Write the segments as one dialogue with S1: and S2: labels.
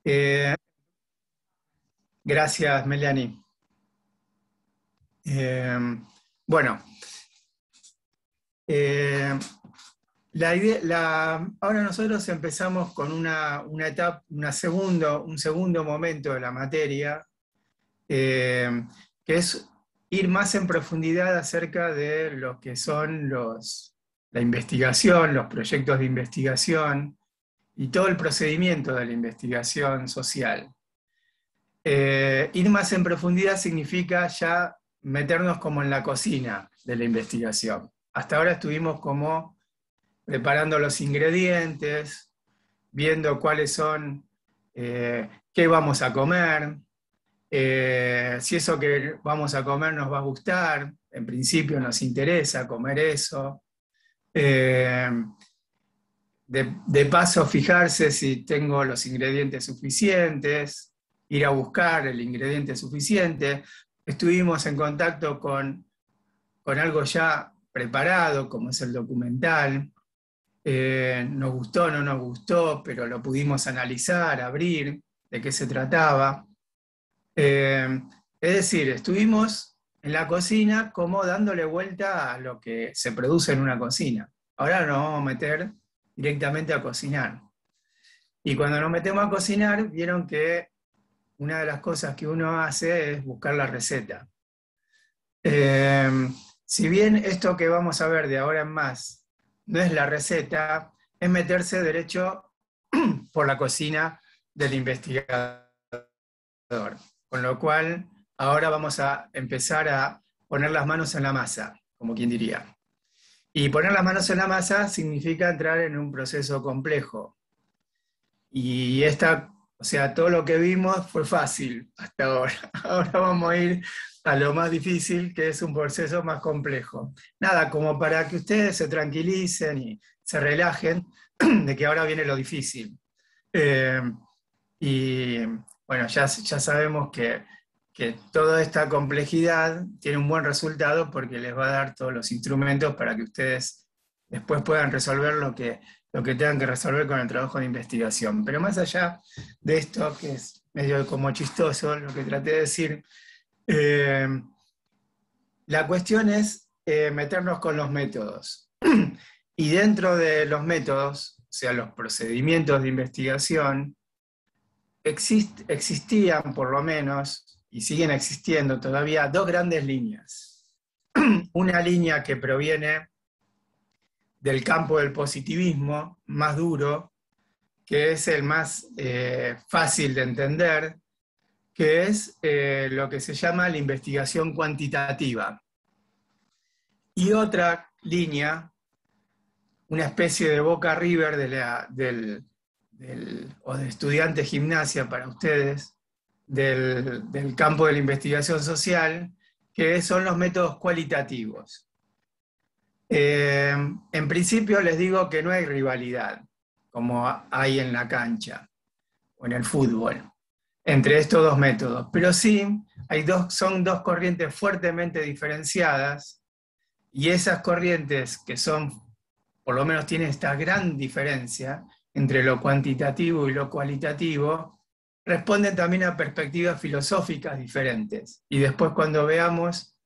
S1: Eh, gracias, Melanie. Eh, bueno, eh, ahora nosotros empezamos con una etapa, un segundo momento de la materia, eh, que es ir más en profundidad acerca de lo que son la investigación, los proyectos de investigación y todo el procedimiento de la investigación social. Ir más en profundidad significa ya meternos como en la cocina de la investigación. Hasta ahora estuvimos como preparando los ingredientes, viendo cuáles son, qué vamos a comer, si eso que vamos a comer nos va a gustar, en principio nos interesa comer eso. Eh, de paso, fijarse si tengo los ingredientes suficientes, ir a buscar el ingrediente suficiente. Estuvimos en contacto con algo ya preparado, como es el documental. Nos gustó o no nos gustó, pero lo pudimos analizar, abrir, de qué se trataba. Es decir, estuvimos en la cocina como dándole vuelta a lo que se produce en una cocina. Ahora nos vamos a meter directamente a cocinar. Y cuando nos metemos a cocinar, vieron que una de las cosas que uno hace es buscar la receta. Si bien esto que vamos a ver de ahora en más no es la receta, es meterse derecho por la cocina del investigador. Con lo cual, ahora vamos a empezar a poner las manos en la masa, como quien diría. Y poner las manos en la masa significa entrar en un proceso complejo. Y o sea, todo lo que vimos fue fácil hasta ahora. Ahora vamos a ir a lo más difícil, que es un proceso más complejo. Nada, como para que ustedes se tranquilicen y se relajen de que ahora viene lo difícil. Y bueno, ya sabemos que toda esta complejidad tiene un buen resultado porque les va a dar todos los instrumentos para que ustedes después puedan resolver lo que tengan que resolver con el trabajo de investigación. Pero más allá de esto, que es medio como chistoso lo que traté de decir, la cuestión es meternos con los métodos. Y dentro de los métodos, o sea, los procedimientos de investigación, existían por lo menos, y siguen existiendo todavía, dos grandes líneas. Una línea que proviene del campo del positivismo, más duro, que es el más fácil de entender, que es lo que se llama la investigación cuantitativa. Y otra línea, una especie de Boca River o de estudiante gimnasia para ustedes, del campo de la investigación social, que son los métodos cualitativos. En principio les digo que no hay rivalidad, como hay en la cancha o en el fútbol, entre estos dos métodos, pero sí son dos corrientes fuertemente diferenciadas, y esas corrientes que por lo menos tienen esta gran diferencia entre lo cuantitativo y lo cualitativo, responden también a perspectivas filosóficas diferentes. Y después, cuando veamos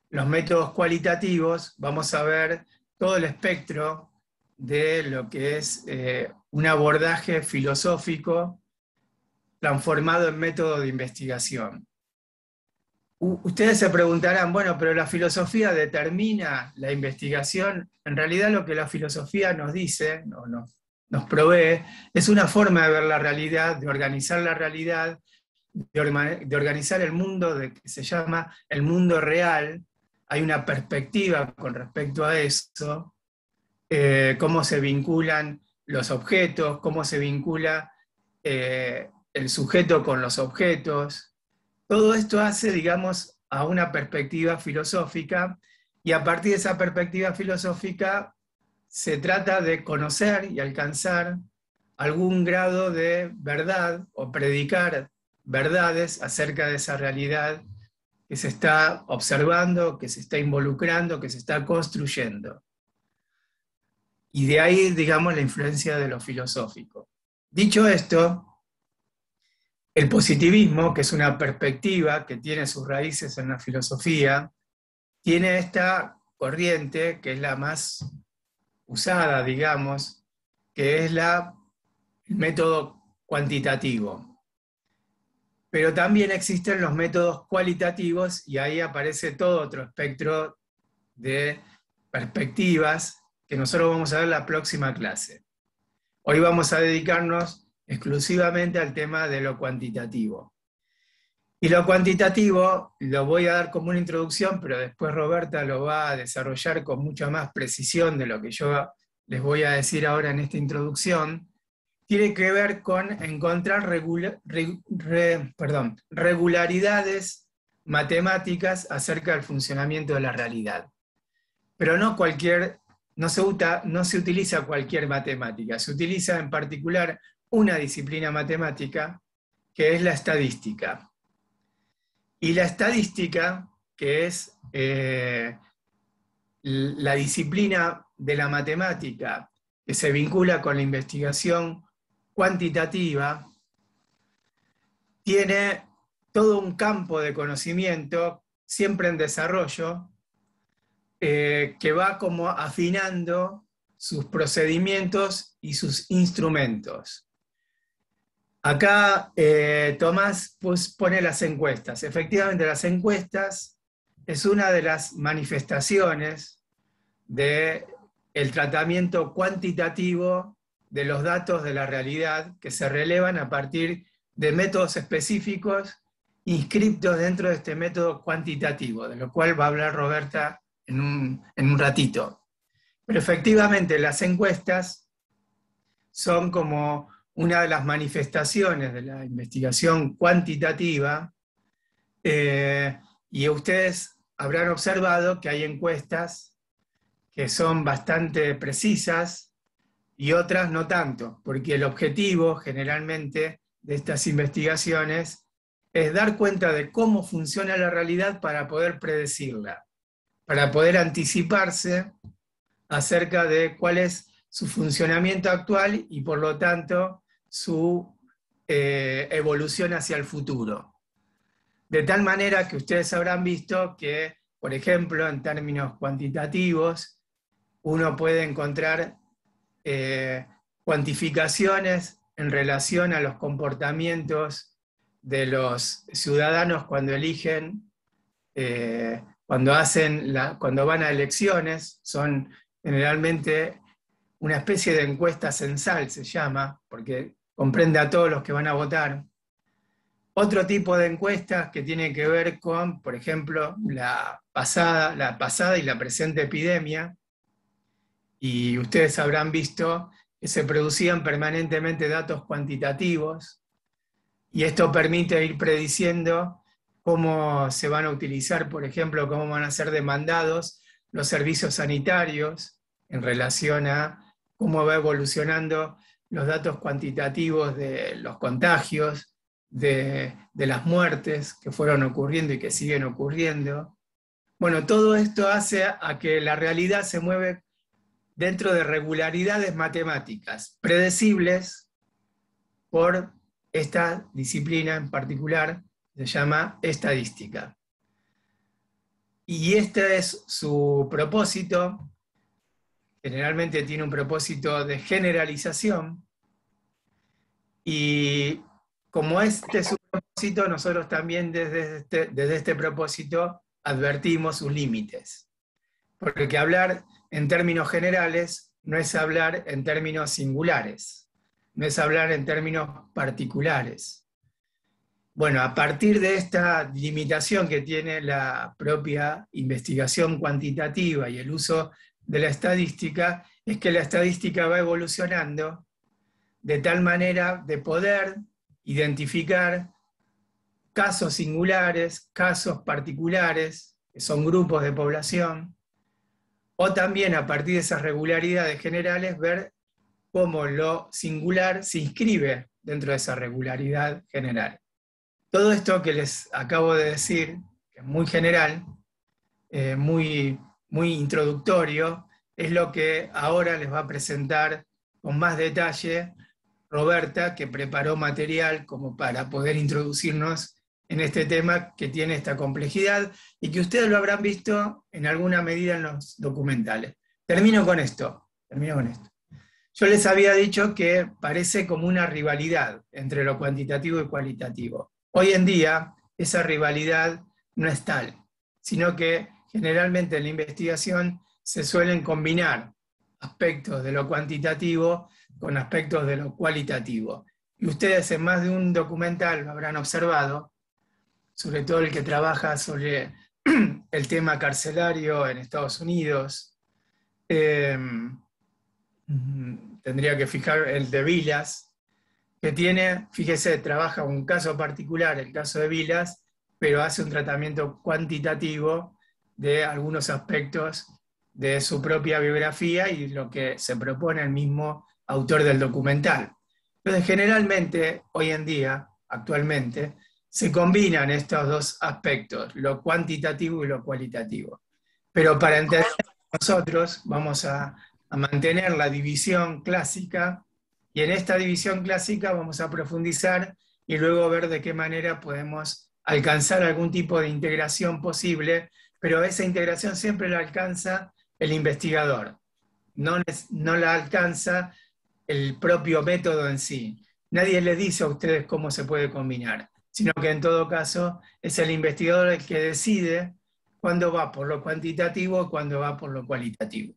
S1: los métodos cualitativos, vamos a ver todo el espectro de lo que es un abordaje filosófico transformado en método de investigación. Ustedes se preguntarán, bueno, pero la filosofía determina la investigación. En realidad lo que la filosofía nos dice, nos provee, es una forma de ver la realidad, de organizar la realidad, de organizar el mundo que se llama el mundo real. Hay una perspectiva con respecto a eso, cómo se vinculan los objetos, cómo se vincula el sujeto con los objetos. Todo esto hace, digamos, a una perspectiva filosófica, y a partir de esa perspectiva filosófica se trata de conocer y alcanzar algún grado de verdad o predicar verdades acerca de esa realidad que se está observando, que se está involucrando, que se está construyendo. Y de ahí, digamos, la influencia de lo filosófico. Dicho esto, El positivismo, que es una perspectiva que tiene sus raíces en la filosofía, tiene esta corriente que es la más usada, digamos, que es el método cuantitativo. Pero también existen los métodos cualitativos y ahí aparece todo otro espectro de perspectivas que nosotros vamos a ver en la próxima clase. Hoy vamos a dedicarnos exclusivamente al tema de lo cuantitativo. Y lo cuantitativo lo voy a dar como una introducción, pero después Roberta lo va a desarrollar con mucha más precisión de lo que yo les voy a decir ahora en esta introducción. Tiene que ver con encontrar regularidades matemáticas acerca del funcionamiento de la realidad. Pero no se utiliza cualquier matemática, se utiliza en particular una disciplina matemática que es la estadística. Y la estadística, que es la disciplina de la matemática que se vincula con la investigación cuantitativa, tiene todo un campo de conocimiento, siempre en desarrollo, que va como afinando sus procedimientos y sus instrumentos. Acá Tomás pone las encuestas. Efectivamente, las encuestas es una de las manifestaciones del tratamiento cuantitativo de los datos de la realidad que se relevan a partir de métodos específicos inscriptos dentro de este método cuantitativo, de lo cual va a hablar Roberta en un ratito. Pero efectivamente las encuestas son como una de las manifestaciones de la investigación cuantitativa, y ustedes habrán observado que hay encuestas que son bastante precisas y otras no tanto, porque el objetivo generalmente de estas investigaciones es dar cuenta de cómo funciona la realidad para poder predecirla, para poder anticiparse acerca de cuál es su funcionamiento actual y por lo tanto su evolución hacia el futuro. De tal manera que ustedes habrán visto que, por ejemplo, en términos cuantitativos, uno puede encontrar cuantificaciones en relación a los comportamientos de los ciudadanos cuando eligen, cuando van a elecciones. Son generalmente una especie de encuesta censal, se llama, porque comprende a todos los que van a votar. Otro tipo de encuestas que tiene que ver con, por ejemplo, la pasada y la presente epidemia, y ustedes habrán visto que se producían permanentemente datos cuantitativos, y esto permite ir prediciendo cómo se van a utilizar, por ejemplo, cómo van a ser demandados los servicios sanitarios en relación a cómo va evolucionando los datos cuantitativos de los contagios, de las muertes que fueron ocurriendo y que siguen ocurriendo. Bueno, todo esto hace a que la realidad se mueve dentro de regularidades matemáticas, predecibles por esta disciplina en particular, se llama estadística. Y este es su propósito. Generalmente tiene un propósito de generalización, y como este es su propósito, nosotros también desde este propósito advertimos sus límites. Porque hablar en términos generales no es hablar en términos singulares, no es hablar en términos particulares. Bueno, a partir de esta limitación que tiene la propia investigación cuantitativa y el uso de la estadística, es que la estadística va evolucionando de tal manera de poder identificar casos singulares, casos particulares, que son grupos de población, o también a partir de esas regularidades generales ver cómo lo singular se inscribe dentro de esa regularidad general. Todo esto que les acabo de decir, que es muy general, muy introductorio, es lo que ahora les va a presentar con más detalle Roberta, que preparó material como para poder introducirnos en este tema que tiene esta complejidad y que ustedes lo habrán visto en alguna medida en los documentales. Termino con esto. Yo les había dicho que parece como una rivalidad entre lo cuantitativo y cualitativo. Hoy en día esa rivalidad no es tal, sino que generalmente en la investigación se suelen combinar aspectos de lo cuantitativo con aspectos de lo cualitativo. Y ustedes en más de un documental lo habrán observado, sobre todo el que trabaja sobre el tema carcelario en Estados Unidos. Tendría que fijar el de Vilas, que tiene, fíjese, trabaja un caso particular, el caso de Vilas, pero hace un tratamiento cuantitativo de algunos aspectos de su propia biografía y lo que se propone el mismo autor del documental. Entonces, generalmente, hoy en día, actualmente, se combinan estos dos aspectos, lo cuantitativo y lo cualitativo. Pero para entender nosotros vamos a mantener la división clásica y en esta división clásica vamos a profundizar y luego ver de qué manera podemos alcanzar algún tipo de integración posible, pero esa integración siempre la alcanza el investigador, no la alcanza el propio método en sí. Nadie les dice a ustedes cómo se puede combinar, sino que en todo caso es el investigador el que decide cuándo va por lo cuantitativo y cuándo va por lo cualitativo.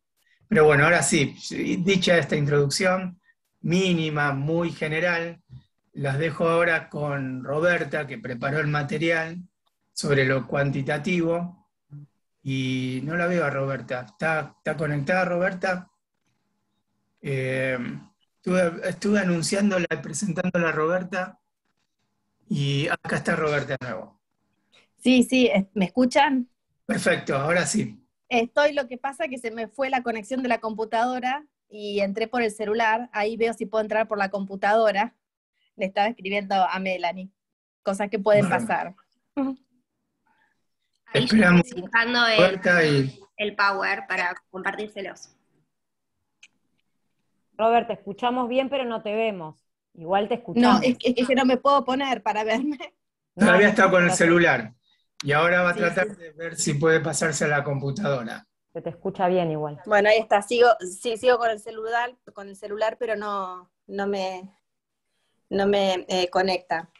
S1: Pero bueno, ahora sí, dicha esta introducción mínima, muy general, las dejo ahora con Roberta, que preparó el material sobre lo cuantitativo. Y no la veo a Roberta. ¿Está conectada Roberta? Eh, estuve anunciándola y presentándola a Roberta y acá está Roberta de nuevo.
S2: Sí, sí, ¿me escuchan?
S1: Perfecto, ahora sí.
S2: Lo que pasa es que se me fue la conexión de la computadora y entré por el celular, ahí veo si puedo entrar por la computadora. Le estaba escribiendo a Melanie, cosas que pueden
S1: Bueno,
S2: pasar.
S3: Ahí yo
S1: esperamos
S3: estoy buscando
S1: Roberta y
S3: el power para compartírselos.
S4: Robert, te escuchamos bien, pero no te vemos. Igual te
S2: No,
S4: escuchamos.
S2: es que no me puedo poner para verme.
S1: todavía
S4: No,
S1: está con el
S4: pero
S1: celular y ahora va a
S2: Sí,
S1: tratar
S2: sí.
S1: de ver si puede pasarse a la computadora.
S4: se te escucha bien igual.
S2: Bueno, ahí está, sigo con el celular, pero no me conecta.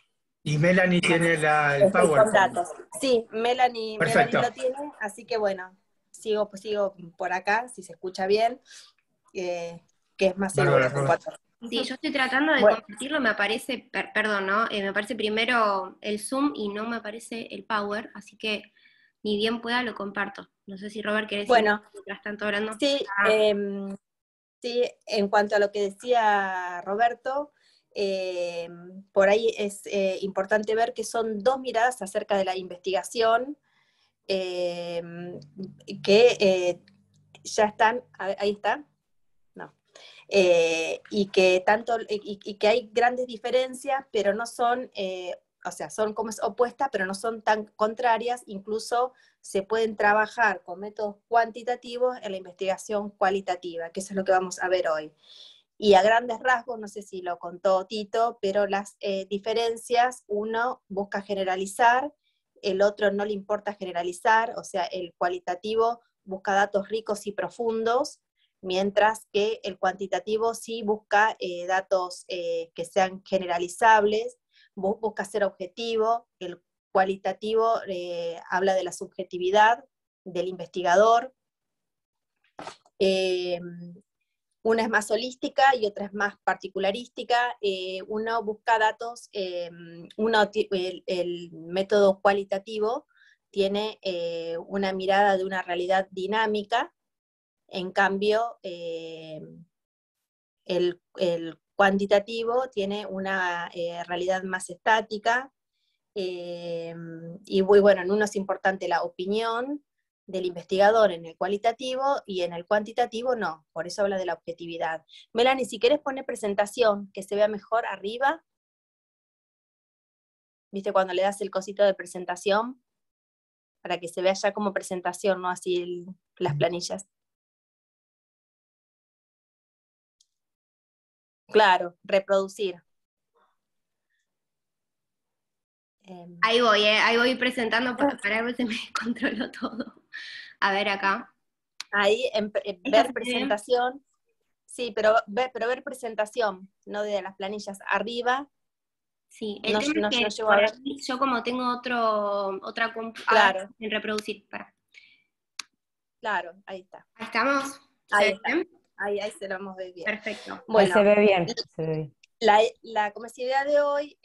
S1: Y Melanie tiene el
S2: Estoy con
S1: PowerPoint.
S2: datos. Sí, Melanie
S1: Perfecto.
S2: lo tiene, así que bueno, sigo por acá, si se escucha bien, que es más
S1: Bárbara,
S2: seguro con
S1: Roberta.
S2: 4.
S3: Sí, yo estoy tratando de
S2: Bueno.
S3: compartirlo, me aparece, perdón, ¿no? Me aparece primero el Zoom y no me aparece el Power, así que ni bien pueda lo comparto. No sé si Robert querés decir
S2: Bueno,
S3: mientras tanto hablando.
S2: sí, sí, en cuanto a lo que decía Roberto, por ahí es importante ver que son dos miradas acerca de la investigación que ya están, ahí está, no, y que hay grandes diferencias, pero no son, o sea, son como opuestas, pero no son tan contrarias, incluso se pueden trabajar con métodos cuantitativos en la investigación cualitativa, que eso es lo que vamos a ver hoy. Y a grandes rasgos, no sé si lo contó Tito, pero las diferencias, uno busca generalizar, el otro no le importa generalizar, o sea, el cualitativo busca datos ricos y profundos, mientras que el cuantitativo sí busca datos que sean generalizables, busca ser objetivo, el cualitativo habla de la subjetividad del investigador. Una es más holística y otra es más particularística. Uno busca datos, el método cualitativo tiene una mirada de una realidad dinámica, en cambio el cuantitativo tiene una realidad más estática, y muy bueno, en uno es importante la opinión del investigador en el cualitativo y en el cuantitativo no, por eso habla de la objetividad. Melanie, si querés poner presentación, que se vea mejor arriba, ¿viste cuando le das el cosito de presentación? Para que se vea ya como presentación, no así las planillas. Claro, reproducir.
S3: Ahí voy presentando para ver si me controlo todo. A ver acá.
S2: Ahí, ver presentación. Sí, pero ver presentación, no de las planillas. Arriba.
S3: Sí, el tema es que por aquí, yo como tengo otra
S2: claro.
S3: en reproducir, para.
S2: Claro, ahí está.
S3: Ahí estamos.
S2: Ahí está. Ahí se lo vamos a ver bien.
S3: Perfecto.
S4: Bueno, ahí se ve bien. Se ve bien.
S2: La comercialidad de hoy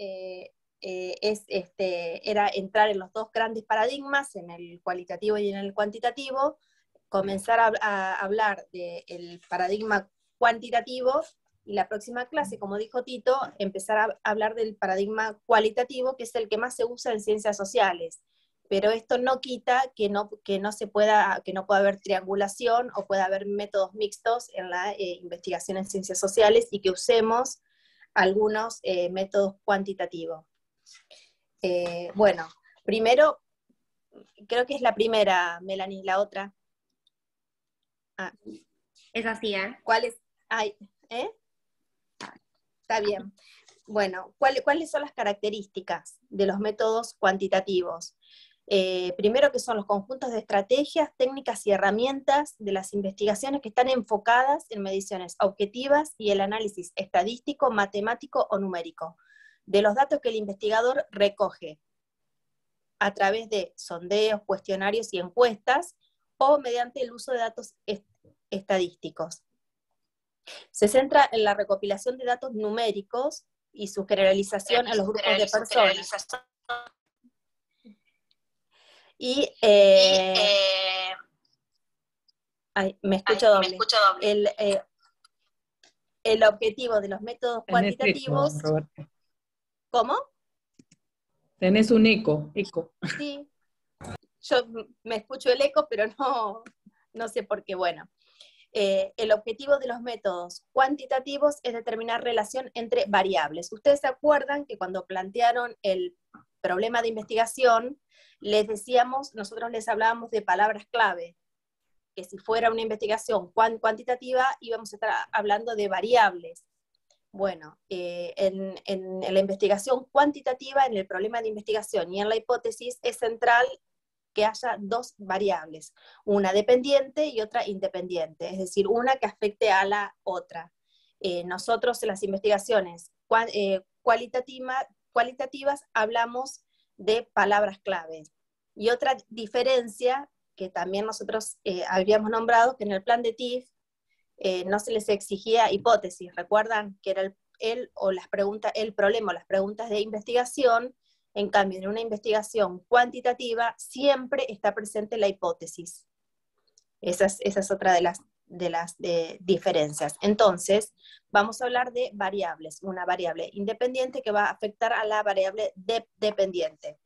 S2: era entrar en los dos grandes paradigmas, en el cualitativo y en el cuantitativo, comenzar a hablar del paradigma cuantitativo, y la próxima clase, como dijo Tito, empezar a hablar del paradigma cualitativo, que es el que más se usa en ciencias sociales. Pero esto no quita que no pueda haber triangulación o pueda haber métodos mixtos en la investigación en ciencias sociales, y que usemos algunos métodos cuantitativos. Bueno, primero, creo que es la primera, Melanie, la otra.
S3: Es así, ¿eh?
S2: ¿Cuál es? Está bien. Bueno, ¿cuáles son las características de los métodos cuantitativos? Primero, que son los conjuntos de estrategias, técnicas y herramientas de las investigaciones que están enfocadas en mediciones objetivas y el análisis estadístico, matemático o numérico de los datos que el investigador recoge a través de sondeos, cuestionarios y encuestas, o mediante el uso de datos estadísticos. Se centra en la recopilación de datos numéricos y su generalización a los grupos de personas. Me escucho doble. El objetivo de los métodos cuantitativos... ¿Cómo?
S5: Tenés un eco.
S2: Sí, yo me escucho el eco, pero no sé por qué. Bueno, el objetivo de los métodos cuantitativos es determinar relación entre variables. Ustedes se acuerdan que cuando plantearon el problema de investigación, nosotros les hablábamos de palabras clave, que si fuera una investigación cuantitativa íbamos a estar hablando de variables. Bueno, en la investigación cuantitativa, en el problema de investigación y en la hipótesis, es central que haya dos variables, una dependiente y otra independiente, es decir, una que afecte a la otra. Nosotros en las investigaciones cualitativas hablamos de palabras claves. Y otra diferencia que también nosotros habíamos nombrado, que en el plan de TIF no se les exigía hipótesis. ¿Recuerdan que era el problema o las preguntas de investigación? En cambio, en una investigación cuantitativa siempre está presente la hipótesis. Esa es otra de las diferencias. Entonces, vamos a hablar de variables. Una variable independiente que va a afectar a la variable dependiente.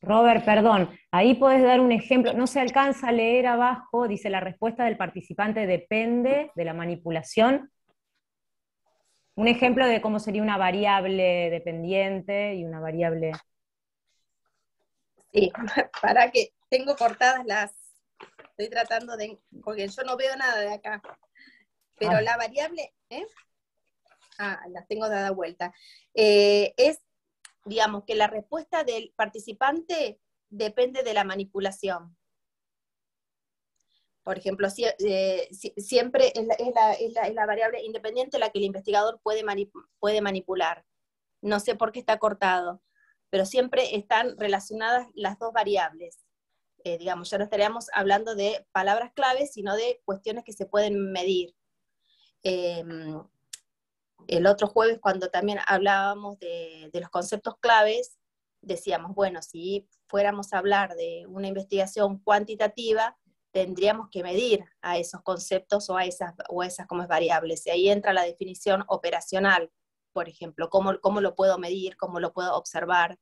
S4: Robert, perdón, ahí podés dar un ejemplo, no se alcanza a leer abajo, dice la respuesta del participante depende de la manipulación. Un ejemplo de cómo sería una variable dependiente y una variable...
S2: Sí, para que tengo cortadas estoy tratando porque yo no veo nada de acá, pero la variable, las tengo dada vuelta, es, digamos, que la respuesta del participante depende de la manipulación. Por ejemplo, siempre es la variable independiente la que el investigador puede manipular. No sé por qué está cortado, pero siempre están relacionadas las dos variables. Digamos, ya no estaríamos hablando de palabras claves, sino de cuestiones que se pueden medir. El otro jueves, cuando también hablábamos de los conceptos claves, decíamos, bueno, si fuéramos a hablar de una investigación cuantitativa, tendríamos que medir a esos conceptos o a esas como variables. Y ahí entra la definición operacional, por ejemplo, cómo lo puedo medir, cómo lo puedo observar,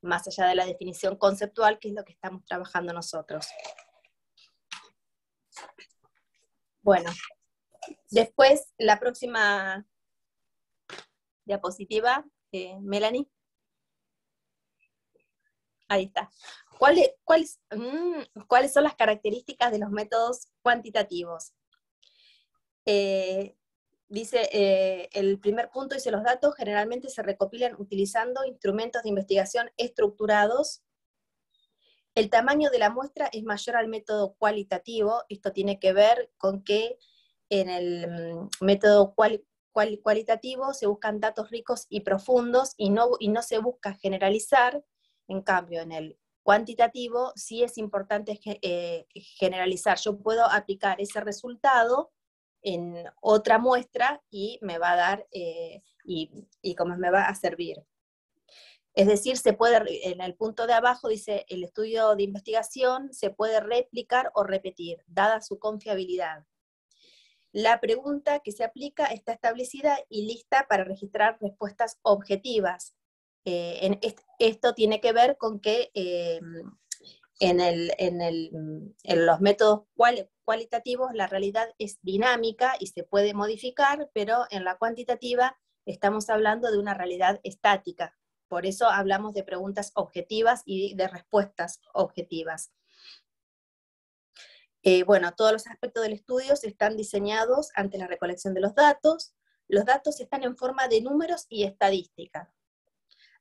S2: más allá de la definición conceptual, que es lo que estamos trabajando nosotros. Bueno, después la próxima diapositiva, Melanie. Ahí está. ¿Cuáles son las características de los métodos cuantitativos? dice, el primer punto dice, los datos generalmente se recopilan utilizando instrumentos de investigación estructurados. El tamaño de la muestra es mayor al método cualitativo. Esto tiene que ver con que en el método cualitativo se buscan datos ricos y profundos y no se busca generalizar. En cambio, en el cuantitativo sí es importante generalizar. Yo puedo aplicar ese resultado en otra muestra y me va a dar, y como me va a servir. Es decir, se puede, en el punto de abajo dice, el estudio de investigación se puede replicar o repetir, dada su confiabilidad. La pregunta que se aplica está establecida y lista para registrar respuestas objetivas. Esto tiene que ver con que en los métodos cualitativos la realidad es dinámica y se puede modificar, pero en la cuantitativa estamos hablando de una realidad estática. Por eso hablamos de preguntas objetivas y de respuestas objetivas. Bueno, todos los aspectos del estudio están diseñados ante la recolección de los datos. Los datos están en forma de números y estadística.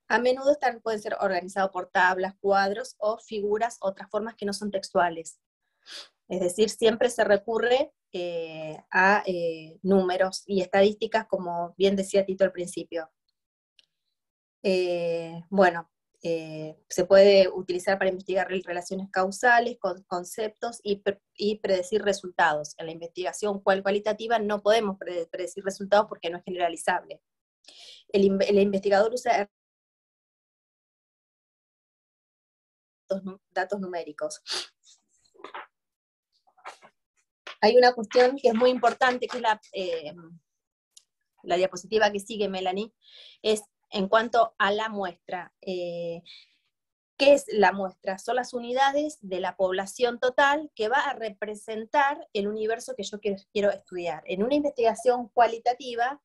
S2: A menudo pueden ser organizados por tablas, cuadros o figuras, otras formas que no son textuales. Es decir, siempre se recurre a números y estadísticas, como bien decía Tito al principio. Bueno, se puede utilizar para investigar relaciones causales, conceptos y predecir resultados. En la investigación cualitativa no podemos predecir resultados porque no es generalizable. El investigador usa datos numéricos. Hay una cuestión que es muy importante, que es la diapositiva que sigue, Melanie, es en cuanto a la muestra. ¿Qué es la muestra? Son las unidades de la población total que va a representar el universo que yo quiero estudiar. En una investigación cualitativa,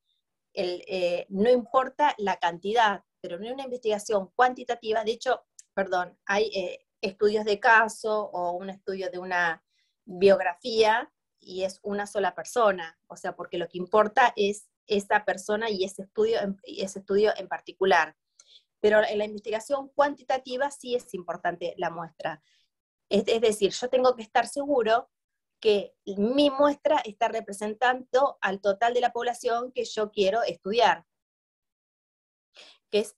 S2: no importa la cantidad, pero en una investigación cuantitativa, de hecho, perdón, hay estudios de caso o un estudio de una biografía y es una sola persona, o sea, porque lo que importa es esa persona y ese estudio en particular. Pero en la investigación cuantitativa sí es importante la muestra. Es decir, yo tengo que estar seguro que mi muestra está representando al total de la población que yo quiero estudiar, que es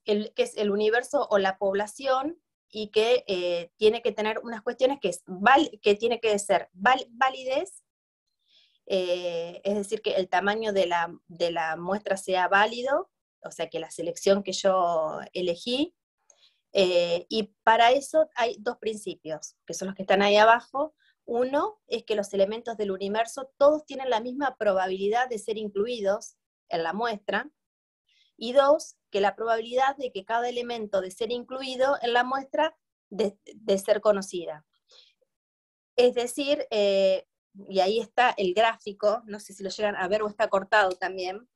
S2: el universo o la población, y que tiene que tener unas cuestiones que tiene que ser validez, es decir, que el tamaño de la muestra sea válido, o sea, que la selección que yo elegí, y para eso hay dos principios, que son los que están ahí abajo. Uno es que los elementos del universo todos tienen la misma probabilidad de ser incluidos en la muestra, y dos, que la probabilidad de que cada elemento de ser incluido en la muestra de ser conocida. Es decir, y ahí está el gráfico, no sé si lo llegan a ver o está cortado también.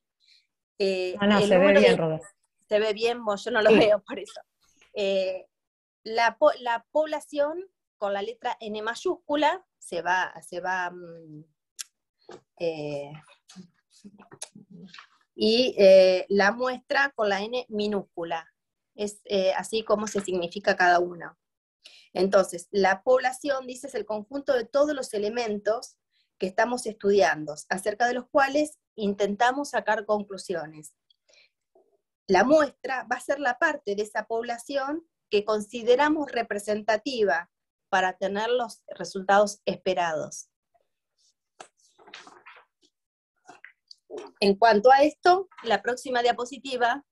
S4: No, se ve bien, Robert.
S2: Se ve bien, bueno, yo no lo veo por eso. La población con la letra N mayúscula se va y la muestra con la N minúscula. Es así como se significa cada una. Entonces, la población, dice, es el conjunto de todos los elementos que estamos estudiando, acerca de los cuales intentamos sacar conclusiones. La muestra va a ser la parte de esa población que consideramos representativa para tener los resultados esperados. En cuanto a esto, la próxima diapositiva,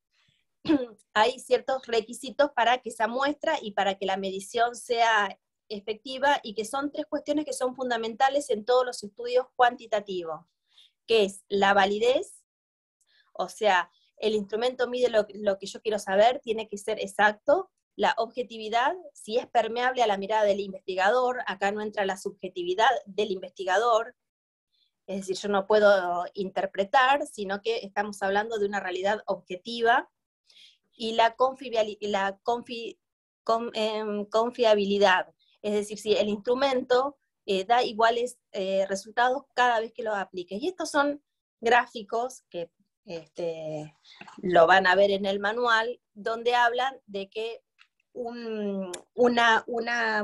S2: hay ciertos requisitos para que esa muestra y para que la medición sea efectiva, y que son tres cuestiones que son fundamentales en todos los estudios cuantitativos, que es la validez, o sea, el instrumento mide lo que yo quiero saber, tiene que ser exacto. La objetividad, si es permeable a la mirada del investigador, acá no entra la subjetividad del investigador, es decir, yo no puedo interpretar, sino que estamos hablando de una realidad objetiva. Y la confiabilidad, es decir, si el instrumento da iguales resultados cada vez que lo apliques. Y estos son gráficos que lo van a ver en el manual, donde hablan de que una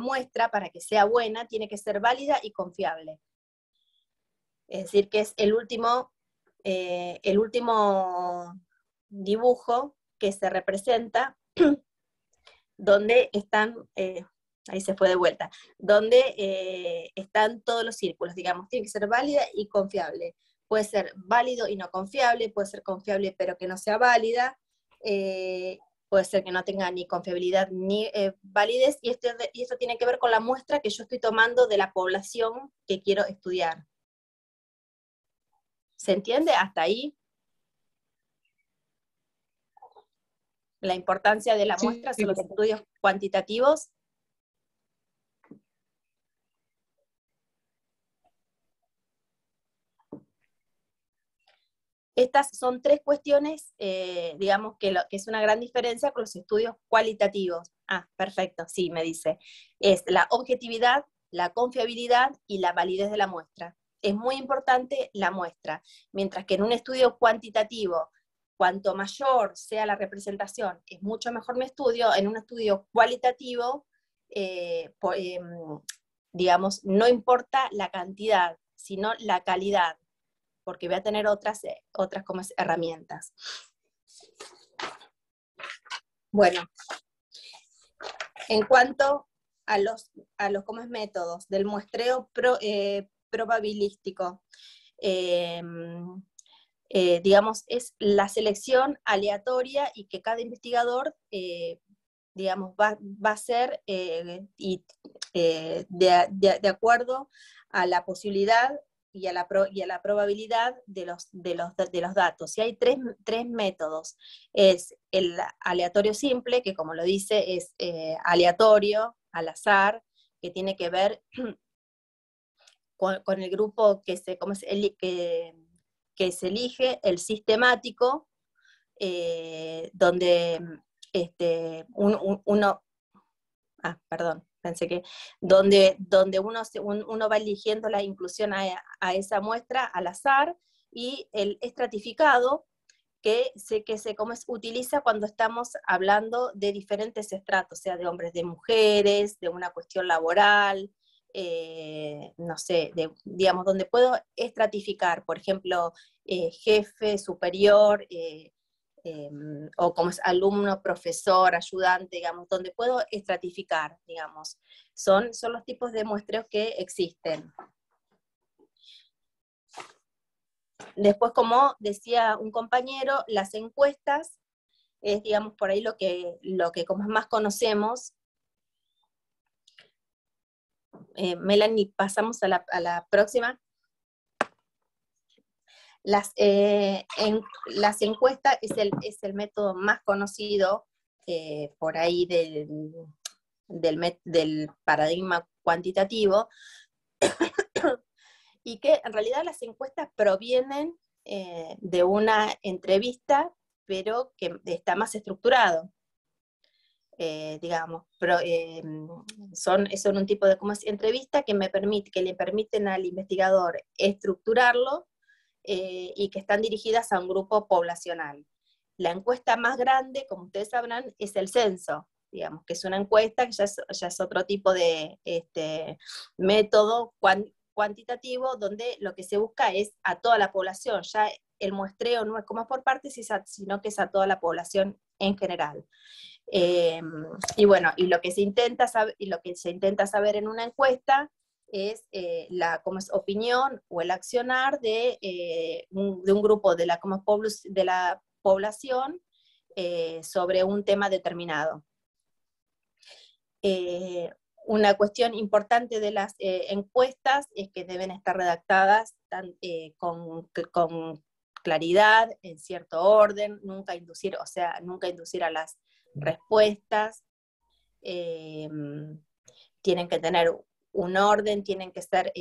S2: muestra, para que sea buena, tiene que ser válida y confiable. Es decir, que es el último dibujo que se representa donde están, ahí se fue de vuelta, donde están todos los círculos, digamos, tiene que ser válida y confiable. Puede ser válido y no confiable, puede ser confiable pero que no sea válida, puede ser que no tenga ni confiabilidad ni validez, y esto tiene que ver con la muestra que yo estoy tomando de la población que quiero estudiar. ¿Se entiende hasta ahí? La importancia de la muestra son los estudios cuantitativos. Estas son tres cuestiones, digamos, que es una gran diferencia con los estudios cualitativos. Ah, perfecto, sí, me dice. Es la objetividad, la confiabilidad y la validez de la muestra. Es muy importante la muestra, mientras que en un estudio cuantitativo, cuanto mayor sea la representación, es mucho mejor mi estudio. En un estudio cualitativo, digamos, no importa la cantidad, sino la calidad, porque voy a tener otras como herramientas. Bueno, en cuanto a los métodos del muestreo probabilístico, digamos, es la selección aleatoria y que cada investigador, digamos, va a hacer de acuerdo a la posibilidad y a la probabilidad de los datos. Y hay tres métodos. Es el aleatorio simple, que como lo dice, es aleatorio, al azar, que tiene que ver con el grupo que se elige, el sistemático, donde donde uno va eligiendo la inclusión a esa muestra al azar, y el estratificado, que se utiliza cuando estamos hablando de diferentes estratos, sea de hombres, de mujeres, de una cuestión laboral, no sé, digamos, donde puedo estratificar, por ejemplo, jefe, superior, o como es alumno, profesor, ayudante, digamos, donde puedo estratificar, digamos. Son los tipos de muestreos que existen. Después, como decía un compañero, las encuestas es, digamos, por ahí lo que como más conocemos. Melanie, pasamos a la próxima. Las encuestas es el método más conocido por ahí del paradigma cuantitativo, y que en realidad las encuestas provienen de una entrevista, pero que está más estructurado. Digamos, pero son un tipo de entrevista que le permiten al investigador estructurarlo, y que están dirigidas a un grupo poblacional. La encuesta más grande, como ustedes sabrán, es el censo, digamos, que es una encuesta que ya es otro tipo de método cuantitativo, donde lo que se busca es a toda la población. Ya el muestreo no es como por partes, sino que es a toda la población en general. Y bueno, y lo que se intenta saber en una encuesta es como es opinión o el accionar de un grupo de la población sobre un tema determinado. Una cuestión importante de las encuestas es que deben estar redactadas con claridad, en cierto orden, nunca inducir a las respuestas, tienen que tener un orden, tienen que ser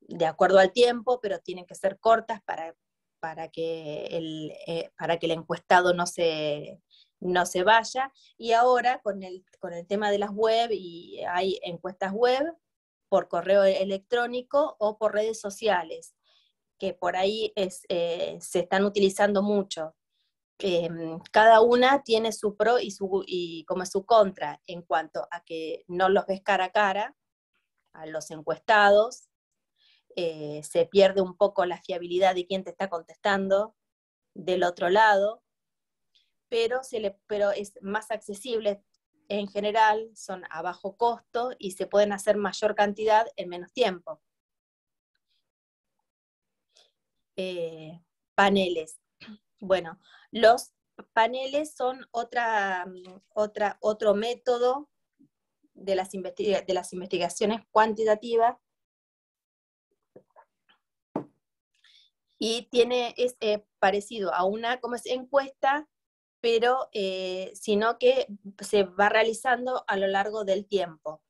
S2: de acuerdo al tiempo, pero tienen que ser cortas para que el encuestado no se vaya. Y ahora con el tema de las web, y hay encuestas web por correo electrónico o por redes sociales. que por ahí se están utilizando mucho. Cada una tiene su pro y como su contra, en cuanto a que no los ves cara a cara, a los encuestados, se pierde un poco la fiabilidad de quién te está contestando del otro lado, pero es más accesible en general, son a bajo costo y se pueden hacer mayor cantidad en menos tiempo. Paneles. Bueno, los paneles son otro método de las investigaciones cuantitativas, y es parecido a una como es encuesta, pero sino que se va realizando a lo largo del tiempo.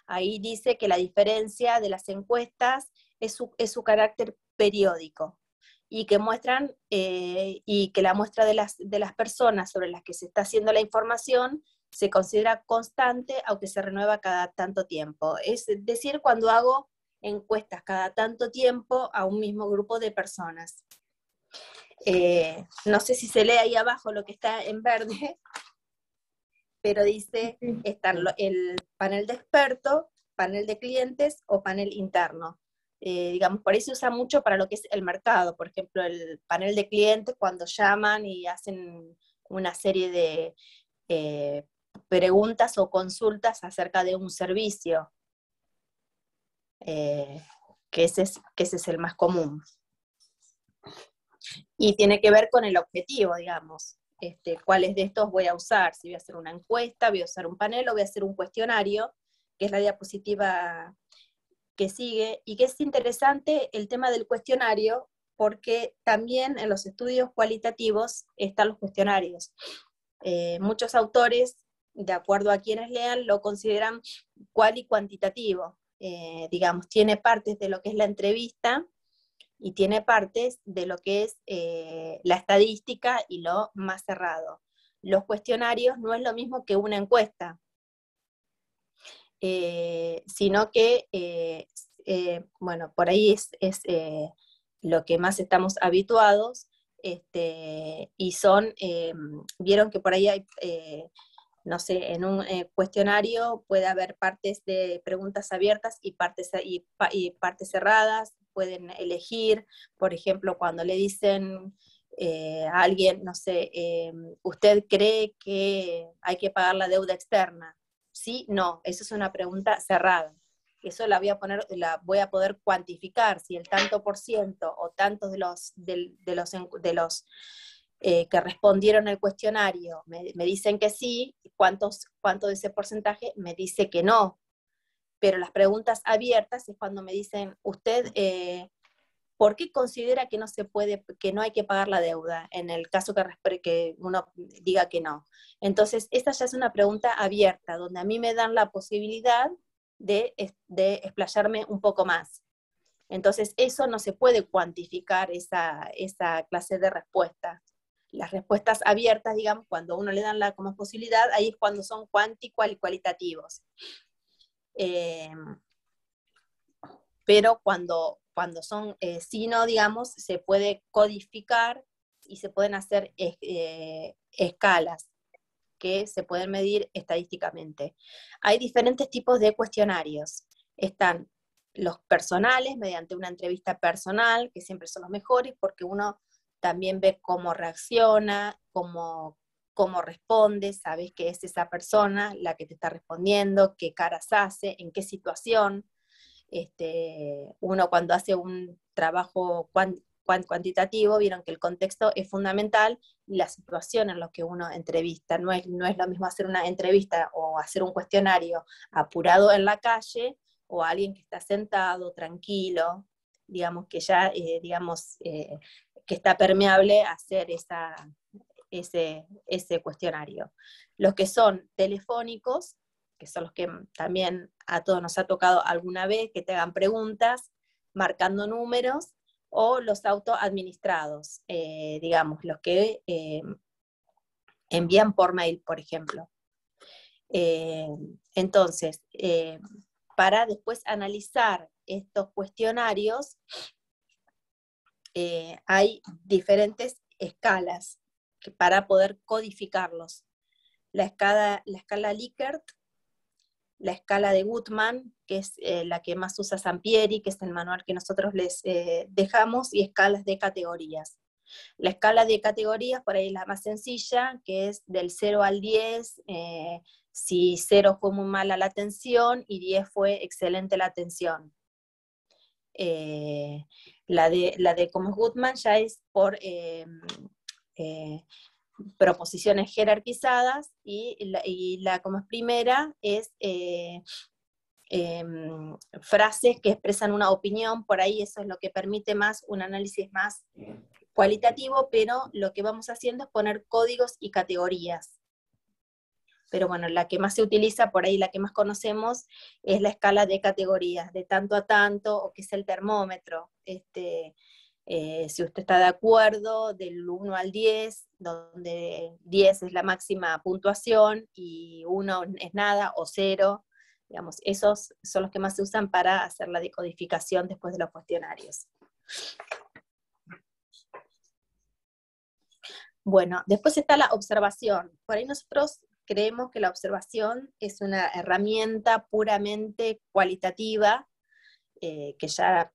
S2: Ahí dice que la diferencia de las encuestas es su carácter periódico, y que muestran, y que la muestra de las personas sobre las que se está haciendo la información se considera constante, aunque se renueva cada tanto tiempo. Es decir, cuando hago encuestas cada tanto tiempo a un mismo grupo de personas. No sé si se lee ahí abajo lo que está en verde, pero dice, está el panel de expertos, panel de clientes o panel interno. Digamos, por ahí se usa mucho para lo que es el mercado. Por ejemplo, el panel de clientes, cuando llaman y hacen una serie de preguntas o consultas acerca de un servicio, que ese es el más común. Y tiene que ver con el objetivo, digamos. ¿Cuáles de estos voy a usar? Si voy a hacer una encuesta, voy a usar un panel o voy a hacer un cuestionario, que es la diapositiva que sigue, y que es interesante el tema del cuestionario, porque también en los estudios cualitativos están los cuestionarios. Muchos autores, de acuerdo a quienes lean, lo consideran cual y cuantitativo. Digamos, tiene partes de lo que es la entrevista, y tiene partes de lo que es la estadística y lo más cerrado. Los cuestionarios no es lo mismo que una encuesta, sino que, bueno, por ahí es lo que más estamos habituados, y son, vieron que por ahí hay, no sé, en un cuestionario puede haber partes de preguntas abiertas y partes cerradas. Pueden elegir, por ejemplo, cuando le dicen a alguien, no sé, ¿usted cree que hay que pagar la deuda externa? Sí, no, eso es una pregunta cerrada. Eso la voy a poder cuantificar, si el tanto por ciento o tantos de los que respondieron el cuestionario me dicen que sí, cuánto de ese porcentaje me dice que no. Pero las preguntas abiertas es cuando me dicen, usted, ¿por qué considera que no hay que pagar la deuda? En el caso que uno diga que no. Entonces, esta ya es una pregunta abierta, donde a mí me dan la posibilidad de explayarme un poco más. Entonces, eso no se puede cuantificar, esa clase de respuesta. Las respuestas abiertas, digamos, cuando uno le dan como posibilidad, ahí es cuando son cualitativos. Pero cuando son sí, no, digamos, se puede codificar y se pueden hacer escalas que se pueden medir estadísticamente. Hay diferentes tipos de cuestionarios. Están los personales, mediante una entrevista personal, que siempre son los mejores, porque uno también ve cómo reacciona, cómo responde, sabes que es esa persona la que te está respondiendo, qué caras hace, en qué situación. Uno cuando hace un trabajo cuantitativo, vieron que el contexto es fundamental, y la situación en la que uno entrevista. No es lo mismo hacer una entrevista o hacer un cuestionario apurado en la calle, o a alguien que está sentado, tranquilo, digamos que ya, que está permeable a hacer ese cuestionario. Los que son telefónicos, que son los que también a todos nos ha tocado alguna vez, que te hagan preguntas marcando números, o los autoadministrados, digamos, los que envían por mail, por ejemplo. Entonces, para después analizar estos cuestionarios, hay diferentes escalas para poder codificarlos. La escala Likert, la escala de Guttman, que es la que más usa Sampieri, que es el manual que nosotros les dejamos, y escalas de categorías. La escala de categorías, por ahí es la más sencilla, que es del 0 al 10, si 0 fue muy mala la atención y 10 fue excelente la atención. La de como es Guttman ya es por proposiciones jerarquizadas, y la como es primera es frases que expresan una opinión. Por ahí eso es lo que permite más un análisis más cualitativo, pero lo que vamos haciendo es poner códigos y categorías. Pero bueno, la que más se utiliza, por ahí la que más conocemos, es la escala de categorías, de tanto a tanto, o que es el termómetro. Si usted está de acuerdo, del 1 al 10, donde 10 es la máxima puntuación, y 1 es nada, o 0, digamos, esos son los que más se usan para hacer la decodificación después de los cuestionarios. Bueno, después está la observación. Por ahí nosotros creemos que la observación es una herramienta puramente cualitativa, que ya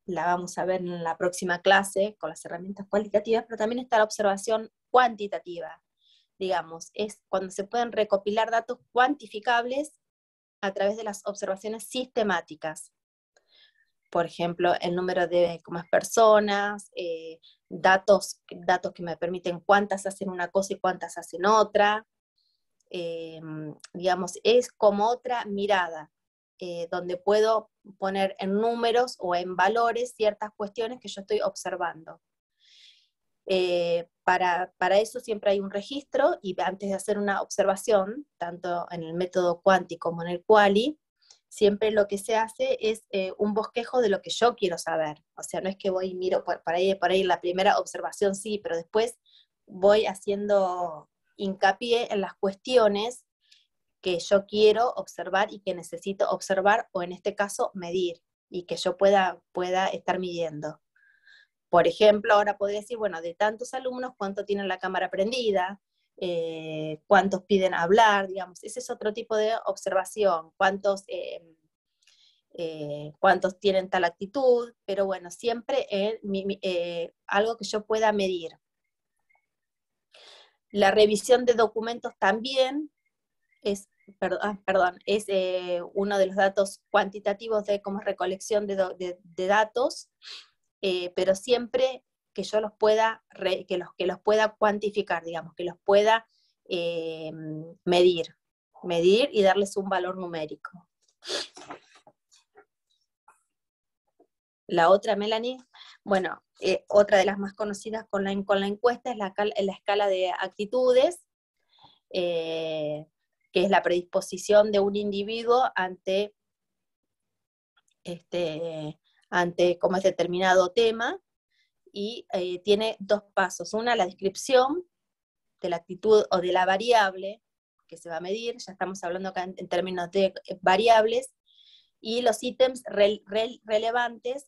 S2: la vamos a ver en la próxima clase con las herramientas cualitativas, pero también está la observación cuantitativa. Digamos, es cuando se pueden recopilar datos cuantificables a través de las observaciones sistemáticas. Por ejemplo, el número de personas, datos que me permiten cuántas hacen una cosa y cuántas hacen otra. Digamos, es como otra mirada, donde puedo poner en números o en valores ciertas cuestiones que yo estoy observando. Para eso siempre hay un registro, y antes de hacer una observación, tanto en el método Quanti como en el Quali, siempre lo que se hace es un bosquejo de lo que yo quiero saber. O sea, no es que voy y miro por ahí la primera observación, sí, pero después voy haciendo hincapié en las cuestiones que yo quiero observar y que necesito observar, o en este caso medir, y que yo pueda estar midiendo. Por ejemplo, ahora podría decir, bueno, de tantos alumnos, ¿cuánto tienen la cámara prendida? ¿Cuántos piden hablar? Digamos, ese es otro tipo de observación. ¿Cuántos tienen tal actitud? Pero bueno, siempre algo que yo pueda medir. La revisión de documentos también es uno de los datos cuantitativos como recolección de datos, pero siempre que yo los pueda, que los pueda cuantificar, digamos, que los pueda medir y darles un valor numérico. La otra, Melanie, bueno, otra de las más conocidas con la encuesta es la escala de actitudes, que es la predisposición de un individuo ante como es determinado tema, y tiene dos pasos. Una, la descripción de la actitud o de la variable que se va a medir, ya estamos hablando acá en términos de variables, y los ítems relevantes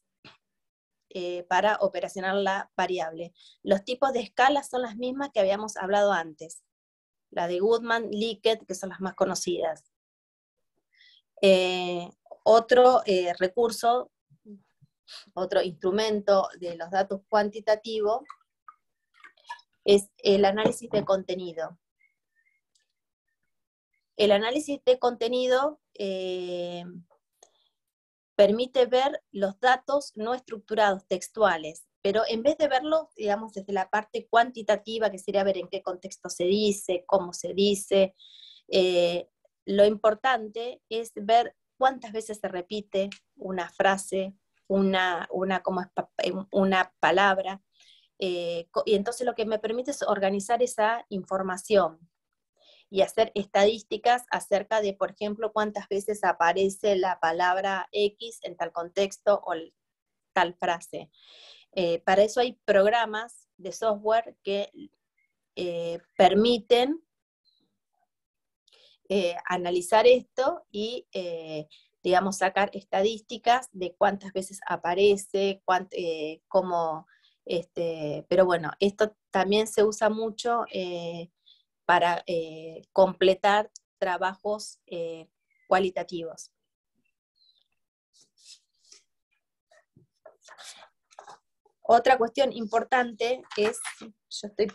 S2: para operacionar la variable. Los tipos de escalas son las mismas que habíamos hablado antes, la de Guttman, Likert, que son las más conocidas. Otro recurso, otro instrumento de los datos cuantitativos es el análisis de contenido. El análisis de contenido permite ver los datos no estructurados, textuales, pero en vez de verlos, digamos, desde la parte cuantitativa, que sería ver en qué contexto se dice, cómo se dice, lo importante es ver cuántas veces se repite una frase, una palabra, y entonces lo que me permite es organizar esa información y hacer estadísticas acerca de, por ejemplo, cuántas veces aparece la palabra X en tal contexto o tal frase. Para eso hay programas de software que permiten analizar esto y, digamos, sacar estadísticas de cuántas veces aparece, cómo Pero bueno, esto también se usa mucho para completar trabajos cualitativos. Otra cuestión importante es, yo estoy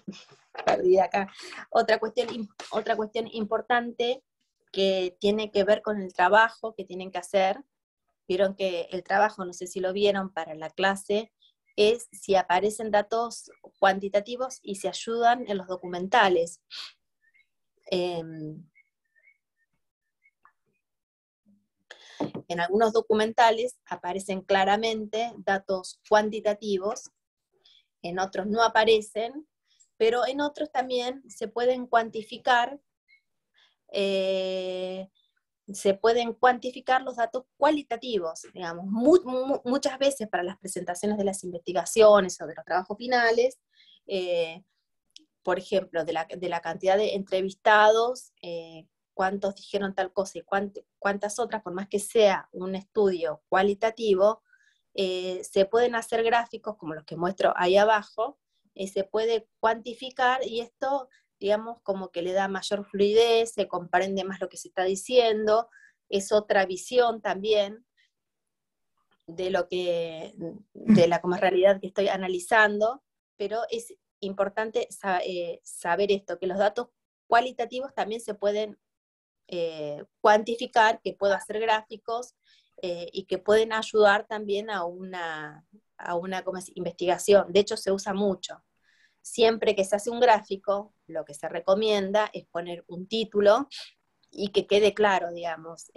S2: perdida acá, otra cuestión importante que tiene que ver con el trabajo que tienen que hacer. Vieron que el trabajo, no sé si lo vieron para la clase, es si aparecen datos cuantitativos y se ayudan en los documentales. En algunos documentales aparecen claramente datos cuantitativos, en otros no aparecen, pero en otros también se pueden cuantificar los datos cualitativos, digamos. Muchas veces para las presentaciones de las investigaciones o de los trabajos finales, por ejemplo, de la cantidad de entrevistados, cuántos dijeron tal cosa y cuántas otras, por más que sea un estudio cualitativo, se pueden hacer gráficos como los que muestro ahí abajo, se puede cuantificar, y esto, digamos, como que le da mayor fluidez, se comprende más lo que se está diciendo, es otra visión también de la como realidad que estoy analizando, pero es importante saber esto, que los datos cualitativos también se pueden cuantificar, que puedo hacer gráficos, y que pueden ayudar también a una investigación. De hecho, se usa mucho. Siempre que se hace un gráfico, lo que se recomienda es poner un título y que quede claro, digamos.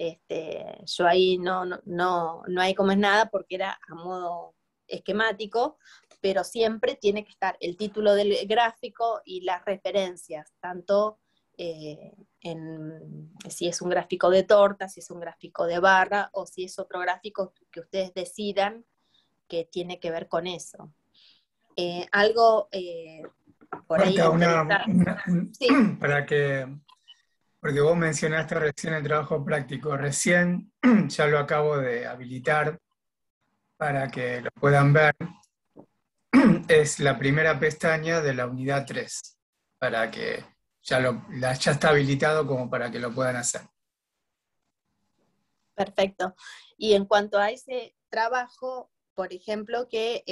S2: Yo ahí no hay como es nada porque era a modo esquemático, pero siempre tiene que estar el título del gráfico y las referencias, tanto si es un gráfico de torta, si es un gráfico de barra, o si es otro gráfico que ustedes decidan que tiene que ver con eso. Algo por ahí
S1: sí. Porque vos mencionaste recién el trabajo práctico, recién ya lo acabo de habilitar para que lo puedan ver. Es la primera pestaña de la unidad 3, para que ya está habilitado como para que lo puedan hacer.
S2: Perfecto. Y en cuanto a ese trabajo, por ejemplo, que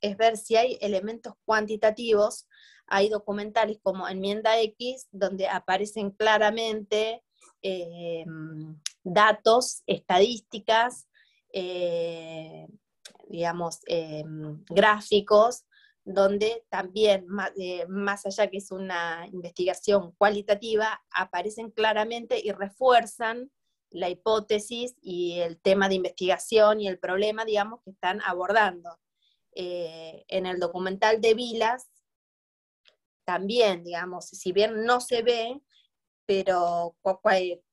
S2: es ver si hay elementos cuantitativos. Hay documentales como Enmienda X, donde aparecen claramente datos, estadísticas, digamos, gráficos, donde también, más allá que es una investigación cualitativa, aparecen claramente y refuerzan la hipótesis y el tema de investigación y el problema, digamos, que están abordando. En el documental de Vilas, también, digamos, si bien no se ve, pero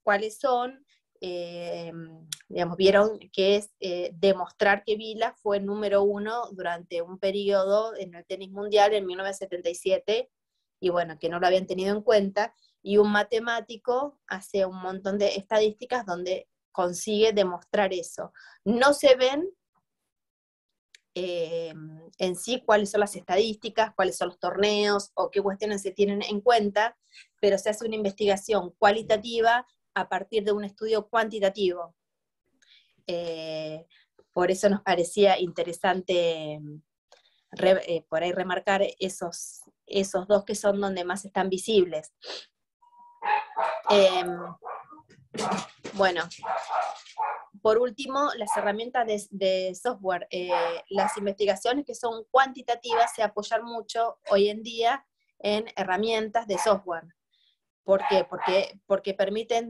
S2: cuáles son, digamos, vieron que es demostrar que Vilas fue número 1 durante un periodo en el tenis mundial en 1977, y bueno, que no lo habían tenido en cuenta, y un matemático hace un montón de estadísticas donde consigue demostrar eso. No se ven en sí cuáles son las estadísticas, cuáles son los torneos o qué cuestiones se tienen en cuenta, pero se hace una investigación cualitativa a partir de un estudio cuantitativo. Por eso nos parecía interesante por ahí remarcar esos dos que son donde más están visibles. Bueno, por último, las herramientas de software. Las investigaciones que son cuantitativas se apoyan mucho hoy en día en herramientas de software. ¿Por qué? Porque permiten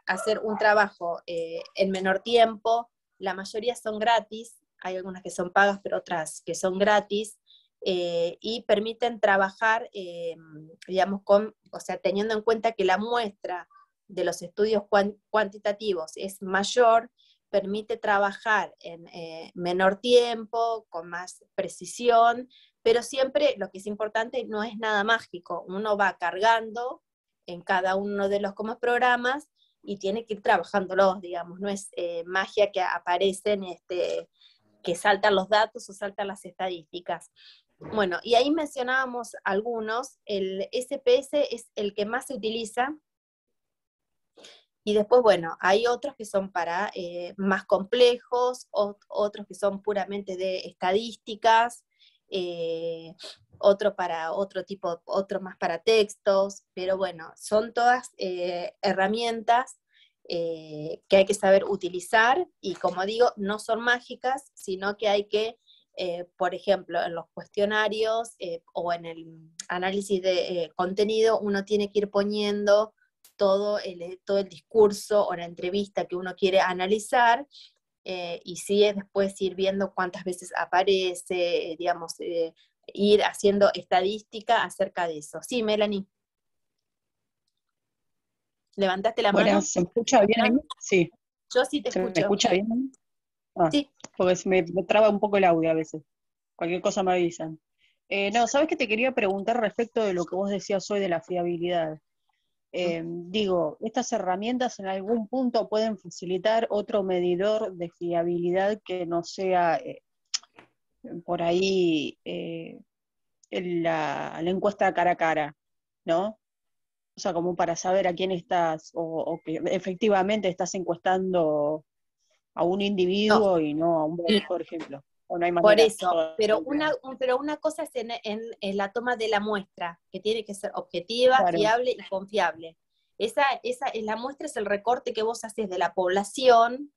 S2: hacer un trabajo en menor tiempo. La mayoría son gratis, hay algunas que son pagas, pero otras que son gratis, y permiten trabajar, digamos, teniendo en cuenta que la muestra de los estudios cuantitativos es mayor, permite trabajar en menor tiempo, con más precisión, pero siempre lo que es importante no es nada mágico. Uno va cargando en cada uno de los programas y tiene que ir trabajándolos, digamos, no es magia que aparecen que saltan los datos o saltan las estadísticas. Bueno, y ahí mencionábamos algunos, el SPS es el que más se utiliza, y después, bueno, hay otros que son para más complejos, otros que son puramente de estadísticas, otro para otro tipo, otro más para textos, pero bueno, son todas herramientas que hay que saber utilizar, y como digo, no son mágicas, sino que hay que, por ejemplo, en los cuestionarios o en el análisis de contenido, uno tiene que ir poniendo todo el discurso o la entrevista que uno quiere analizar, y sí es después ir viendo cuántas veces aparece, digamos, ir haciendo estadística acerca de eso. Sí, Melanie. ¿Levantaste la mano?
S6: Bueno, ¿se me escucha bien ahí? Sí.
S2: Yo sí te escucho.
S6: ¿Se me escucha bien?
S2: Sí.
S6: Porque me traba un poco el audio a veces. Cualquier cosa me avisan. No, ¿sabes qué te quería preguntar respecto de lo que vos decías hoy de la fiabilidad? Digo, estas herramientas en algún punto pueden facilitar otro medidor de fiabilidad que no sea por ahí la encuesta cara a cara, ¿no? O sea, como para saber a quién estás, o que efectivamente estás encuestando a un individuo y no a un bot, por ejemplo. O no hay manera.
S2: Por eso, pero una cosa es en la toma de la muestra, que tiene que ser objetiva, claro, fiable y confiable. La muestra es el recorte que vos haces de la población,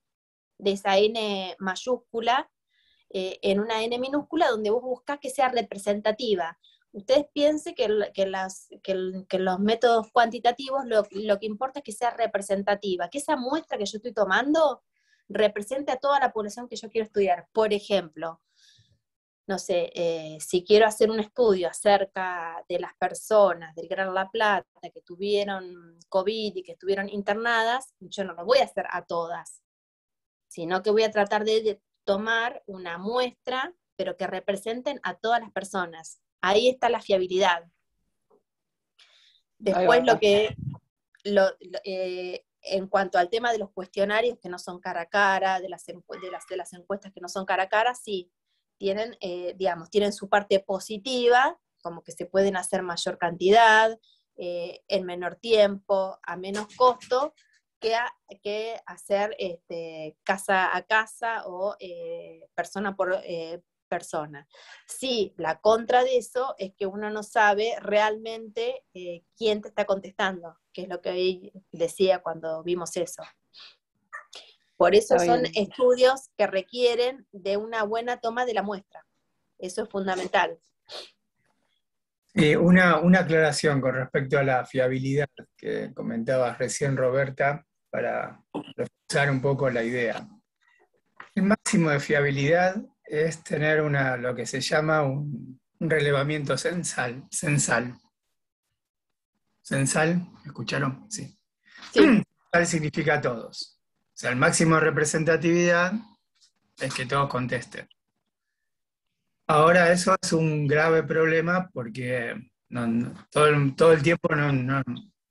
S2: de esa N mayúscula, en una N minúscula, donde vos buscás que sea representativa. Ustedes piensen que los métodos cuantitativos lo que importa es que sea representativa, que esa muestra que yo estoy tomando represente a toda la población que yo quiero estudiar. Por ejemplo, no sé, si quiero hacer un estudio acerca de las personas del Gran La Plata que tuvieron COVID y que estuvieron internadas, yo no lo voy a hacer a todas, sino que voy a tratar de tomar una muestra, pero que representen a todas las personas. Ahí está la fiabilidad. Después en cuanto al tema de los cuestionarios que no son cara a cara, de las encuestas que no son cara a cara, sí, tienen, tienen su parte positiva, como que se pueden hacer mayor cantidad, en menor tiempo, a menos costo, que hacer casa a casa o persona por persona. Sí, la contra de eso es que uno no sabe realmente quién te está contestando, que es lo que hoy decía cuando vimos eso. Por eso son estudios que requieren de una buena toma de la muestra. Eso es fundamental.
S1: Una aclaración con respecto a la fiabilidad que comentabas recién, Roberta, para reforzar un poco la idea. El máximo de fiabilidad es tener lo que se llama un relevamiento censal. ¿Censal? ¿Escucharon? Sí. Censal significa todos. O sea, el máximo de representatividad es que todos contesten. Ahora eso es un grave problema porque todo el tiempo no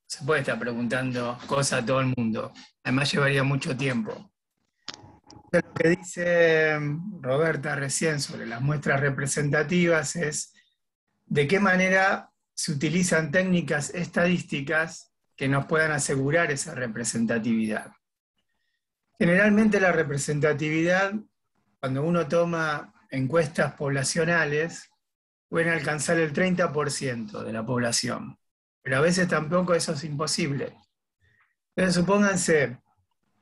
S1: se puede estar preguntando cosas a todo el mundo. Además llevaría mucho tiempo. Lo que dice Roberta recién sobre las muestras representativas es de qué manera se utilizan técnicas estadísticas que nos puedan asegurar esa representatividad. Generalmente la representatividad, cuando uno toma encuestas poblacionales, pueden alcanzar el 30% de la población, pero a veces tampoco eso es imposible. Entonces supónganse,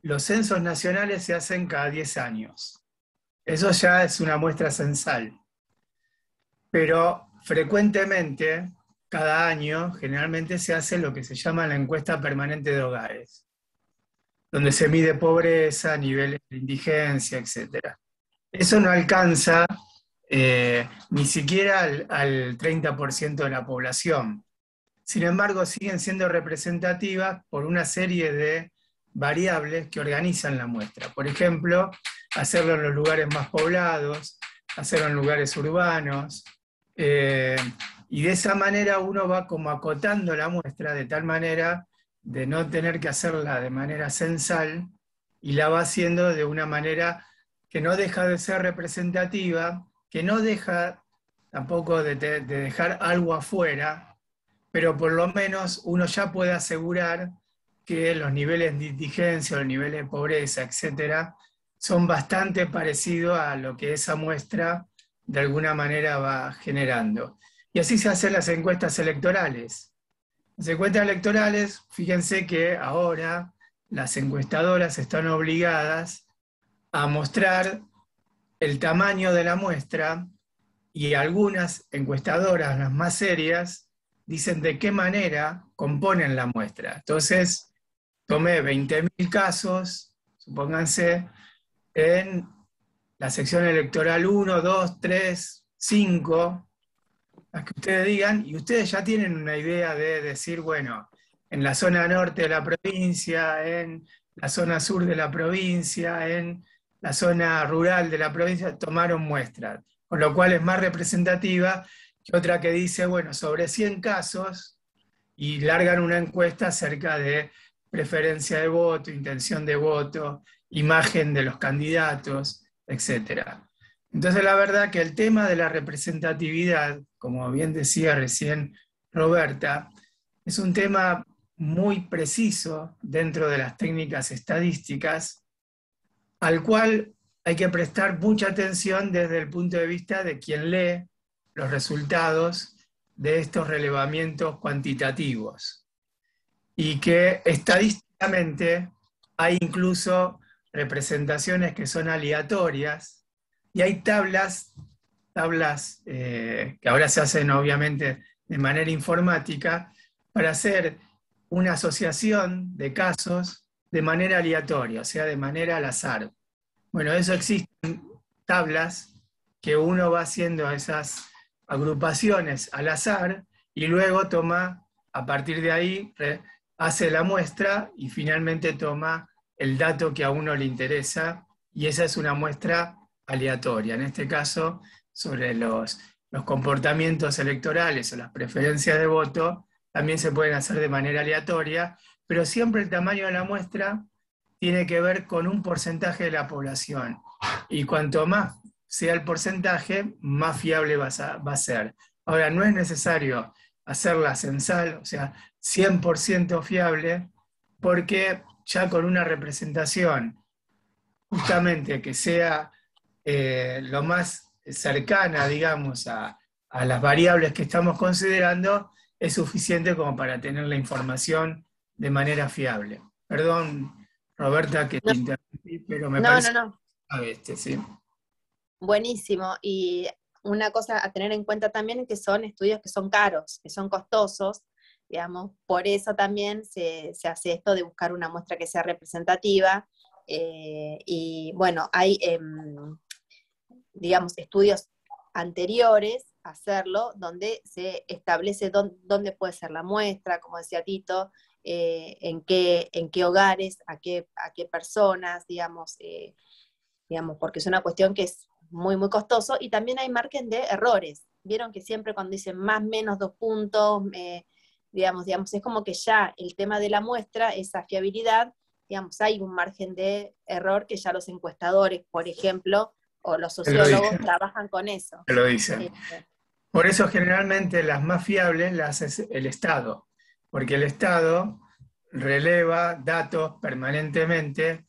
S1: los censos nacionales se hacen cada 10 años. Eso ya es una muestra censal. Pero frecuentemente, cada año, generalmente se hace lo que se llama la encuesta permanente de hogares, donde se mide pobreza, niveles de indigencia, etc. Eso no alcanza ni siquiera al 30% de la población. Sin embargo, siguen siendo representativas por una serie de variables que organizan la muestra. Por ejemplo, hacerlo en los lugares más poblados, hacerlo en lugares urbanos, y de esa manera uno va como acotando la muestra de tal manera de no tener que hacerla de manera censal, y la va haciendo de una manera que no deja de ser representativa, que no deja tampoco de dejar algo afuera, pero por lo menos uno ya puede asegurar que los niveles de indigencia, los niveles de pobreza, etcétera, son bastante parecidos a lo que esa muestra de alguna manera va generando. Y así se hacen las encuestas electorales. Las encuestas electorales, fíjense que ahora las encuestadoras están obligadas a mostrar el tamaño de la muestra, y algunas encuestadoras, las más serias, dicen de qué manera componen la muestra. Entonces, tomé 20.000 casos, supónganse, en la sección electoral 1, 2, 3, 5, las que ustedes digan, y ustedes ya tienen una idea de decir, bueno, en la zona norte de la provincia, en la zona sur de la provincia, en la zona rural de la provincia, tomaron muestras, con lo cual es más representativa que otra que dice, bueno, sobre 100 casos, y largan una encuesta acerca de preferencia de voto, intención de voto, imagen de los candidatos, etc. Entonces la verdad que el tema de la representatividad, como bien decía recién Roberta, es un tema muy preciso dentro de las técnicas estadísticas, al cual hay que prestar mucha atención desde el punto de vista de quien lee los resultados de estos relevamientos cuantitativos. Y que estadísticamente hay incluso representaciones que son aleatorias, y hay tablas que ahora se hacen obviamente de manera informática, para hacer una asociación de casos de manera aleatoria, o sea, de manera al azar. Bueno, eso existen tablas que uno va haciendo esas agrupaciones al azar y luego toma, a partir de ahí, hace la muestra y finalmente toma el dato que a uno le interesa, y esa es una muestra aleatoria. En este caso, sobre los comportamientos electorales o las preferencias de voto, también se pueden hacer de manera aleatoria, pero siempre el tamaño de la muestra tiene que ver con un porcentaje de la población. Y cuanto más sea el porcentaje, más fiable va a ser. Ahora, no es necesario hacerla censal, o sea, 100% fiable, porque ya con una representación justamente que sea lo más cercana, digamos, a las variables que estamos considerando, es suficiente como para tener la información de manera fiable. Perdón, Roberta, que te interrumpí, pero me parece que ¿sí?
S2: Buenísimo. Y una cosa a tener en cuenta también es que son estudios que son caros, que son costosos, digamos, por eso también se hace esto de buscar una muestra que sea representativa, y bueno, hay, digamos, estudios anteriores a hacerlo, donde se establece dónde puede ser la muestra, como decía Tito, en qué hogares, a qué personas, digamos, porque es una cuestión que es muy, muy costoso, y también hay margen de errores. Vieron que siempre cuando dicen más, menos, 2 puntos, digamos, es como que ya el tema de la muestra, esa fiabilidad, digamos, hay un margen de error que ya los encuestadores, por ejemplo, o los sociólogos trabajan con eso.
S1: Lo dicen. Por eso generalmente las más fiables las hace el Estado, porque el Estado releva datos permanentemente.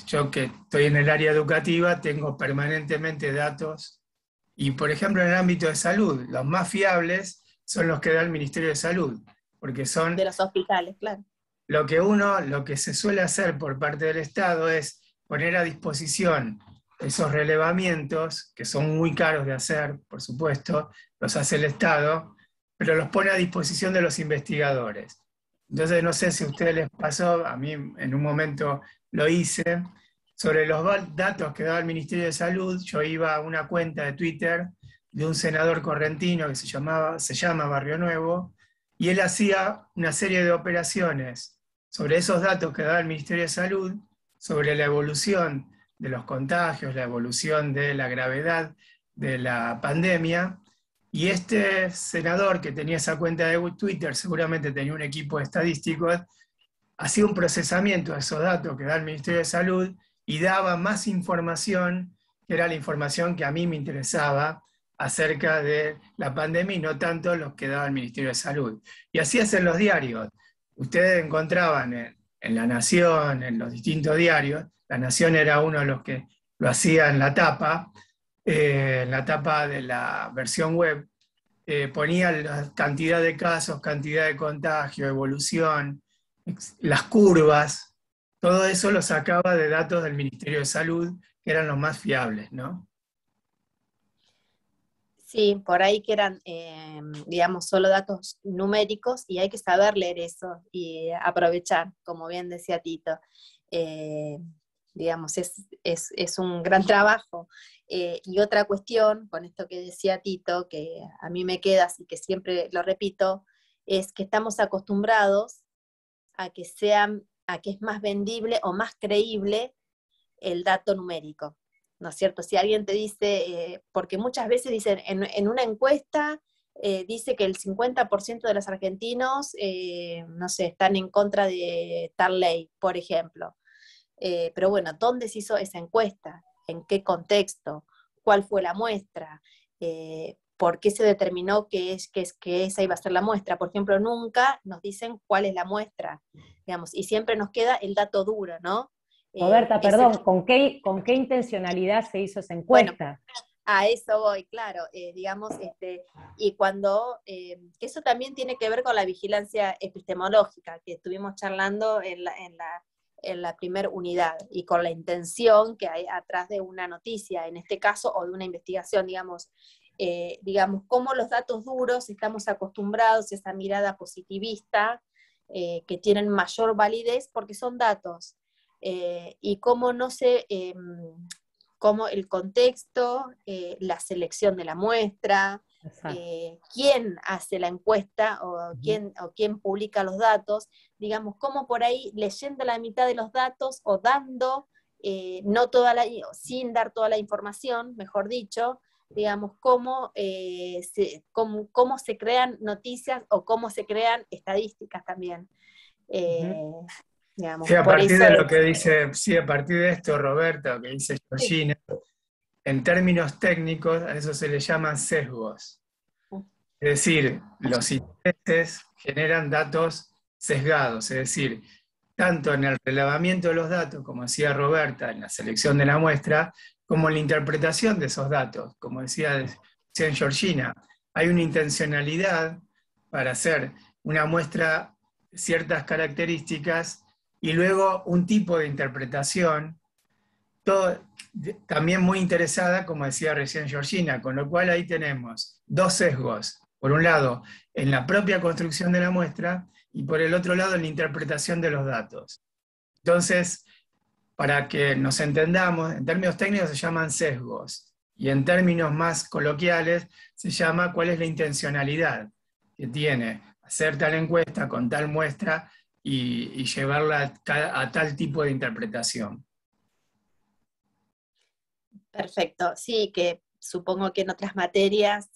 S1: Yo que estoy en el área educativa tengo permanentemente datos, y por ejemplo en el ámbito de salud, los más fiables son los que da el Ministerio de Salud, porque son...
S2: De los hospitales, claro.
S1: Lo que se suele hacer por parte del Estado es poner a disposición esos relevamientos, que son muy caros de hacer, por supuesto, los hace el Estado, pero los pone a disposición de los investigadores. Entonces, no sé si a ustedes les pasó, a mí en un momento lo hice, sobre los datos que daba el Ministerio de Salud. Yo iba a una cuenta de Twitter de un senador correntino que se llama Barrio Nuevo, y él hacía una serie de operaciones sobre esos datos que daba el Ministerio de Salud, sobre la evolución de los contagios, la evolución de la gravedad de la pandemia, y este senador que tenía esa cuenta de Twitter, seguramente tenía un equipo de estadísticos, hacía un procesamiento de esos datos que da el Ministerio de Salud y daba más información, que era la información que a mí me interesaba acerca de la pandemia y no tanto los que daba el Ministerio de Salud. Y así hacen los diarios. Ustedes encontraban en La Nación, en los distintos diarios, La Nación era uno de los que lo hacía en la tapa de la versión web, ponía la cantidad de casos, cantidad de contagio, evolución, las curvas, todo eso lo sacaba de datos del Ministerio de Salud, que eran los más fiables, ¿no?
S2: Sí, por ahí que eran, digamos, solo datos numéricos y hay que saber leer eso y aprovechar, como bien decía Tito. Digamos, es un gran trabajo. Y otra cuestión, con esto que decía Tito, que a mí me queda, así que siempre lo repito, es que estamos acostumbrados a que es más vendible o más creíble el dato numérico, ¿no es cierto? Si alguien te dice, porque muchas veces dicen, en una encuesta dice que el 50% de los argentinos, no sé, están en contra de tal ley, por ejemplo. Pero bueno, ¿dónde se hizo esa encuesta? ¿En qué contexto? ¿Cuál fue la muestra? ¿Por qué se determinó que esa iba a ser la muestra? Por ejemplo, nunca nos dicen cuál es la muestra, digamos, y siempre nos queda el dato duro, ¿no?
S4: Roberta, perdón, ¿con qué intencionalidad se hizo esa encuesta?
S2: Bueno, a eso voy, claro, digamos, y cuando, que eso también tiene que ver con la vigilancia epistemológica, que estuvimos charlando en la primera unidad, y con la intención que hay atrás de una noticia, en este caso, o de una investigación, digamos, cómo los datos duros estamos acostumbrados a esa mirada positivista, que tienen mayor validez porque son datos, y cómo no se... cómo el contexto, la selección de la muestra, quién hace la encuesta o quién publica los datos, digamos, cómo por ahí leyendo la mitad de los datos o dando, no sin dar toda la información, mejor dicho, digamos, cómo se crean noticias o cómo se crean estadísticas también. Digamos,
S1: Sí, a
S2: por
S1: partir
S2: eso
S1: de lo que dice, sí, a partir de esto, Roberta, que dice Georgina, en términos técnicos a eso se le llaman sesgos. Es decir, los intereses generan datos sesgados, es decir, tanto en el relevamiento de los datos, como decía Roberta, en la selección de la muestra, como en la interpretación de esos datos. Como decía Georgina, hay una intencionalidad para hacer una muestra de ciertas características y luego un tipo de interpretación, también muy interesada, como decía recién Georgina, con lo cual ahí tenemos dos sesgos. Por un lado, en la propia construcción de la muestra, y por el otro lado, en la interpretación de los datos. Entonces, para que nos entendamos, en términos técnicos se llaman sesgos, y en términos más coloquiales se llama cuál es la intencionalidad que tiene hacer tal encuesta con tal muestra y llevarla a tal tipo de interpretación.
S2: Perfecto, sí, que supongo que en otras materias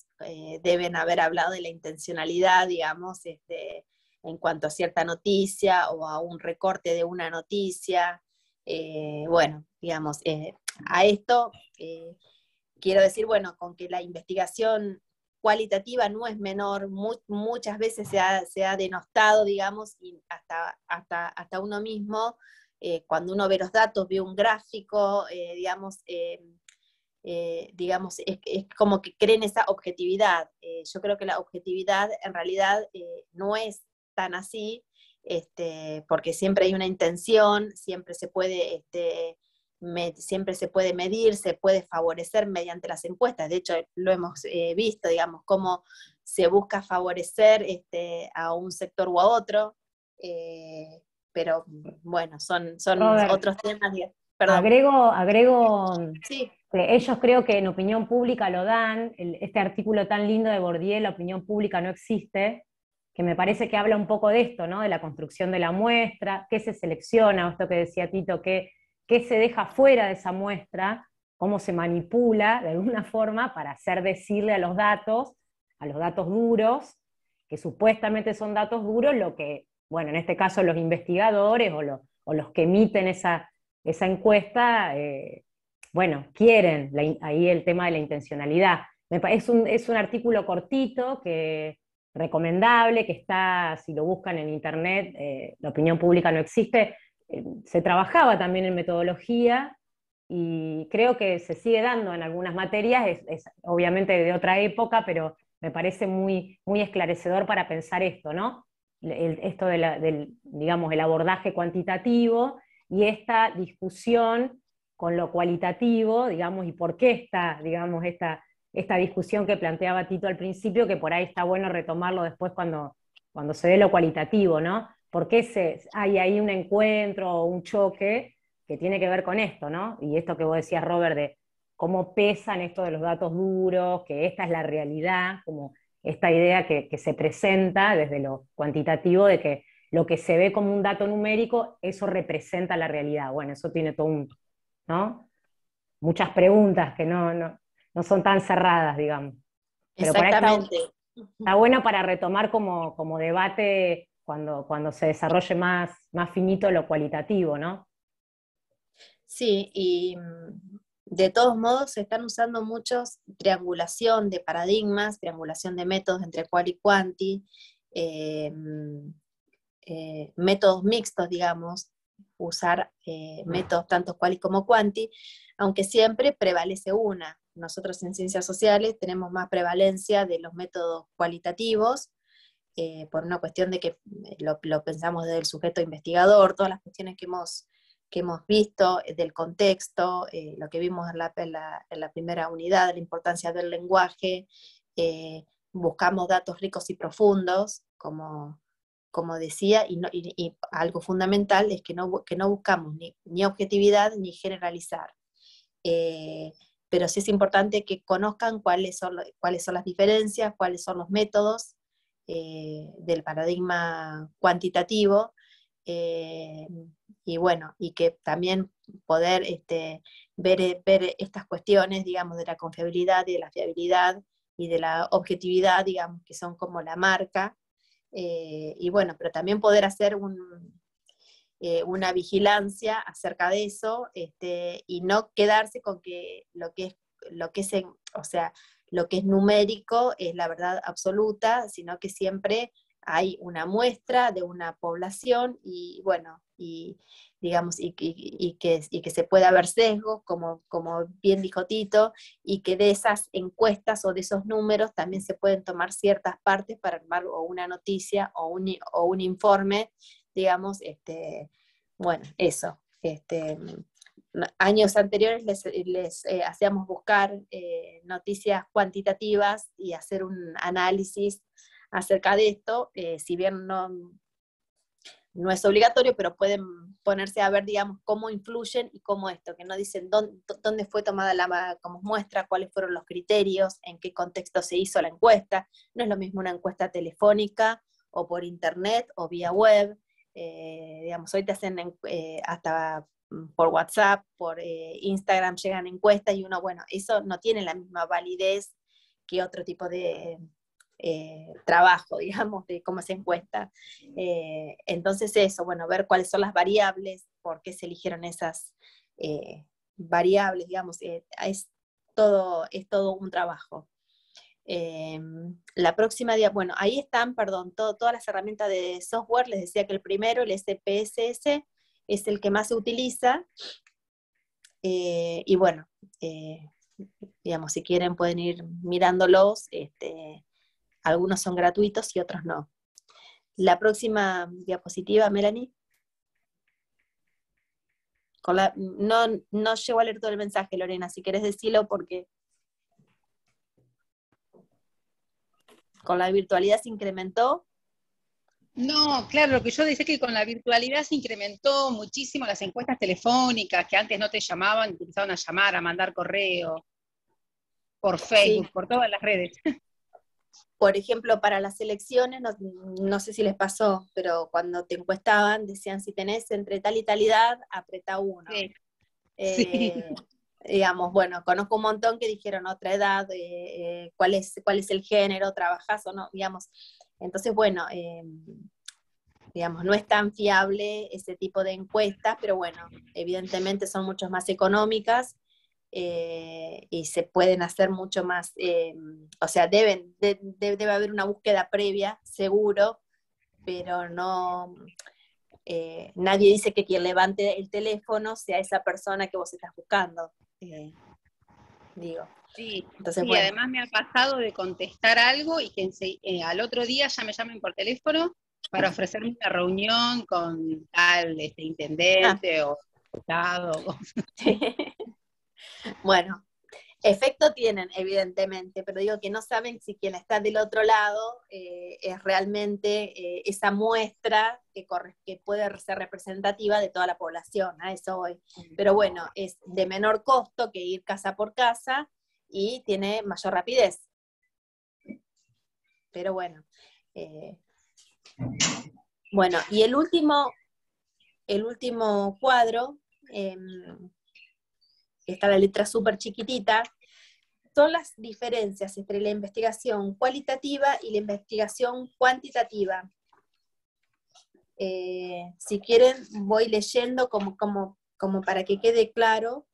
S2: deben haber hablado de la intencionalidad, digamos, en cuanto a cierta noticia o a un recorte de una noticia. Bueno, digamos, a esto quiero decir, bueno, con que la investigación cualitativa no es menor, muchas veces se ha denostado, digamos, y hasta uno mismo, cuando uno ve los datos, ve un gráfico, digamos, es como que creen esa objetividad. Yo creo que la objetividad en realidad no es tan así, porque siempre hay una intención, siempre se puede medir, se puede favorecer mediante las encuestas. De hecho, lo hemos visto, digamos, cómo se busca favorecer a un sector u a otro, pero bueno, son
S4: Robert,
S2: otros temas. Perdón.
S4: Agrego
S2: Sí.
S4: Ellos creo que en opinión pública lo dan, este artículo tan lindo de Bourdieu, la opinión pública no existe, que me parece que habla un poco de esto, ¿no? De la construcción de la muestra, qué se selecciona, esto que decía Tito, qué se deja fuera de esa muestra, cómo se manipula de alguna forma para hacer decirle a los datos duros, que supuestamente son datos duros, lo que, bueno, en este caso los investigadores o los que emiten esa esa encuesta, bueno, quieren ahí el tema de la intencionalidad. Es un artículo cortito, recomendable, que está, si lo buscan en internet, la opinión pública no existe. Se trabajaba también en metodología y creo que se sigue dando en algunas materias, es obviamente de otra época, pero me parece muy, muy esclarecedor para pensar esto, ¿no? Esto digamos, el abordaje cuantitativo y esta discusión con lo cualitativo, digamos, y por qué está, digamos, esta discusión que planteaba Tito al principio, que por ahí está bueno retomarlo después cuando se ve lo cualitativo, ¿no? ¿Por qué hay ahí un encuentro o un choque que tiene que ver con esto, ¿no? Y esto que vos decías, Robert, de cómo pesan esto de los datos duros, que esta es la realidad, como esta idea que se presenta desde lo cuantitativo de que lo que se ve como un dato numérico, eso representa la realidad. Bueno, eso tiene todo ¿no? Muchas preguntas que no son tan cerradas, digamos. Pero por ahí está bueno para retomar como debate cuando se desarrolle más finito lo cualitativo, ¿no?
S2: Sí, y de todos modos se están usando muchos triangulación de paradigmas, triangulación de métodos entre cual y cuanti, métodos mixtos, digamos, usar métodos tanto quali como quanti, aunque siempre prevalece una. Nosotros en ciencias sociales tenemos más prevalencia de los métodos cualitativos, por una cuestión de que lo pensamos desde el sujeto investigador, todas las cuestiones que hemos visto del contexto, lo que vimos en la primera unidad, la importancia del lenguaje, buscamos datos ricos y profundos, como decía, y algo fundamental es que no buscamos ni objetividad ni generalizar. Pero sí es importante que conozcan cuáles son las diferencias, cuáles son los métodos del paradigma cuantitativo, y bueno, y que también poder ver estas cuestiones, digamos, de la confiabilidad y de la fiabilidad y de la objetividad, digamos, que son como la marca, y bueno, pero también poder hacer una vigilancia acerca de eso, y no quedarse con que o sea, lo que es numérico es la verdad absoluta, sino que siempre hay una muestra de una población y bueno, y digamos, y que se pueda ver sesgos, como bien dijo Tito, y que de esas encuestas o de esos números también se pueden tomar ciertas partes para armar o una noticia o un informe, digamos, bueno, eso. Años anteriores les hacíamos buscar noticias cuantitativas y hacer un análisis acerca de esto, si bien no es obligatorio, pero pueden ponerse a ver, digamos, cómo influyen y cómo esto, que no dicen dónde fue tomada como muestra, cuáles fueron los criterios, en qué contexto se hizo la encuesta. No es lo mismo una encuesta telefónica o por internet o vía web. Digamos, hoy te hacen hasta por WhatsApp, por Instagram llegan encuestas y uno, bueno, eso no tiene la misma validez que otro tipo de trabajo, digamos, de cómo se encuesta. Entonces eso, bueno, ver cuáles son las variables, por qué se eligieron esas variables, digamos, es todo un trabajo. La próxima día, bueno, ahí están, perdón, todas las herramientas de software. Les decía que el primero, el SPSS, es el que más se utiliza, y bueno, digamos, si quieren pueden ir mirándolos, algunos son gratuitos y otros no. La próxima diapositiva, Melanie. No llego a leer todo el mensaje, Lorena, si querés decirlo, porque con la virtualidad se incrementó.
S7: No, claro, lo que yo decía es que con la virtualidad se incrementó muchísimo las encuestas telefónicas, que antes no te llamaban, te empezaban a llamar, a mandar correo, por Facebook, sí, por todas las redes.
S2: Por ejemplo, para las elecciones, no sé si les pasó, pero cuando te encuestaban, decían, si tenés entre tal y tal edad, apretá 1. Sí. Sí. Digamos, bueno, conozco un montón que dijeron otra edad, cuál es el género, trabajás o no, digamos. Entonces, bueno, digamos, no es tan fiable ese tipo de encuestas, pero bueno, evidentemente son mucho más económicas y se pueden hacer mucho más, o sea, debe haber una búsqueda previa, seguro, pero no, nadie dice que quien levante el teléfono sea esa persona que vos estás buscando, digo.
S7: Sí,
S2: Entonces,
S7: sí,
S2: bueno.
S7: además me ha pasado de contestar algo y que al otro día ya me llamen por teléfono para ofrecerme una reunión con tal intendente o diputado.
S2: Bueno, efecto tienen, evidentemente, pero digo que no saben si quien está del otro lado es realmente esa muestra que puede ser representativa de toda la población, a eso voy. Pero bueno, es de menor costo que ir casa por casa y tiene mayor rapidez. Pero bueno. Bueno, y el último cuadro, está la letra súper chiquitita, son las diferencias entre la investigación cualitativa y la investigación cuantitativa. Si quieren, voy leyendo como para que quede claro.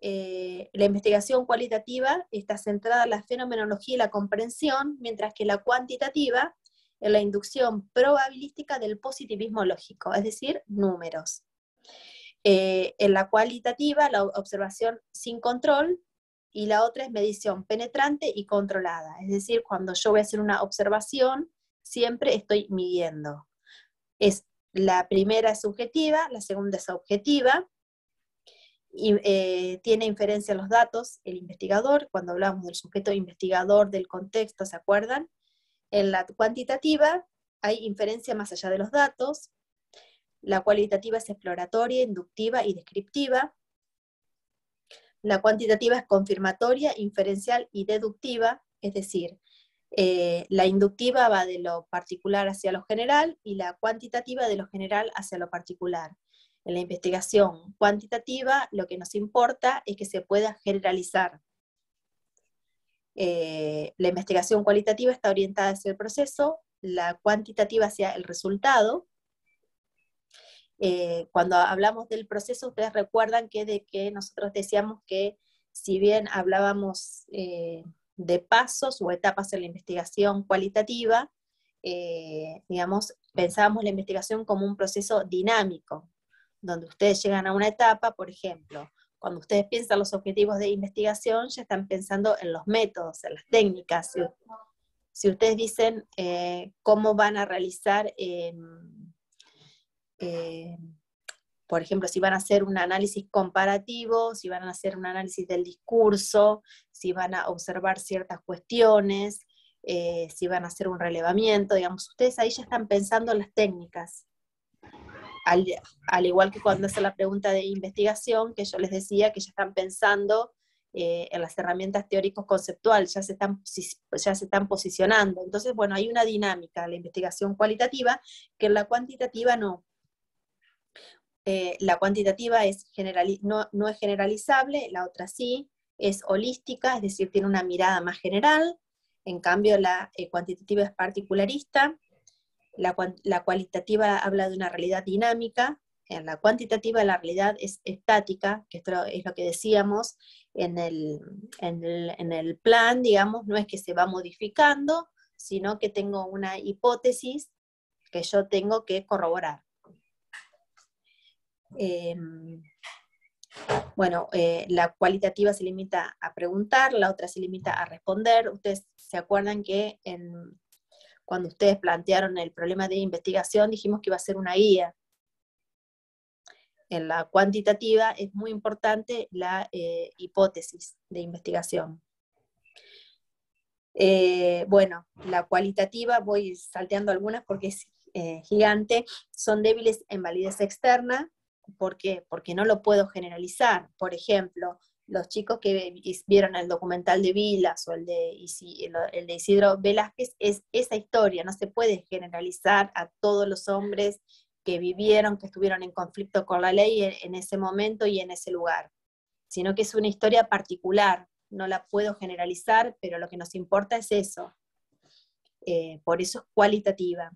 S2: La investigación cualitativa está centrada en la fenomenología y la comprensión, mientras que la cuantitativa en la inducción probabilística del positivismo lógico, es decir, números. En la cualitativa, la observación sin control, y la otra es medición penetrante y controlada, es decir, cuando yo voy a hacer una observación, siempre estoy midiendo. La primera es subjetiva, la segunda es objetiva, y tiene inferencia en los datos el investigador, cuando hablamos del sujeto investigador, del contexto, ¿se acuerdan? En la cuantitativa hay inferencia más allá de los datos, la cualitativa es exploratoria, inductiva y descriptiva, la cuantitativa es confirmatoria, inferencial y deductiva, es decir, la inductiva va de lo particular hacia lo general y la cuantitativa de lo general hacia lo particular. En la investigación cuantitativa lo que nos importa es que se pueda generalizar. La investigación cualitativa está orientada hacia el proceso, la cuantitativa hacia el resultado. Cuando hablamos del proceso, ustedes recuerdan que nosotros decíamos que si bien hablábamos de pasos o etapas en la investigación cualitativa, digamos, pensábamos la investigación como un proceso dinámico, donde ustedes llegan a una etapa, por ejemplo, cuando ustedes piensan los objetivos de investigación, ya están pensando en los métodos, en las técnicas. Si ustedes dicen cómo van a realizar, por ejemplo, si van a hacer un análisis comparativo, si van a hacer un análisis del discurso, si van a observar ciertas cuestiones, si van a hacer un relevamiento, digamos, ustedes ahí ya están pensando en las técnicas. Al igual que cuando hacen la pregunta de investigación, que yo les decía que ya están pensando en las herramientas teóricos-conceptuales, ya se están posicionando. Entonces, bueno, hay una dinámica en la investigación cualitativa que en la cuantitativa no. La cuantitativa no es generalizable, la otra sí, es holística, es decir, tiene una mirada más general. En cambio, la cuantitativa es particularista. La cualitativa habla de una realidad dinámica, en la cuantitativa la realidad es estática, que esto es lo que decíamos en el plan, digamos, no es que se va modificando, sino que tengo una hipótesis que yo tengo que corroborar. Bueno, la cualitativa se limita a preguntar, la otra se limita a responder. Ustedes se acuerdan que cuando ustedes plantearon el problema de investigación, dijimos que iba a ser una guía. En la cuantitativa es muy importante la hipótesis de investigación. Bueno, la cualitativa, voy salteando algunas porque es gigante, son débiles en validez externa. ¿Por qué? Porque no lo puedo generalizar. Por ejemplo, los chicos que vieron el documental de Vilas o el de Isidro Velázquez, es esa historia, no se puede generalizar a todos los hombres que vivieron, que estuvieron en conflicto con la ley en ese momento y en ese lugar, sino que es una historia particular, no la puedo generalizar, pero lo que nos importa es eso. Por eso es cualitativa.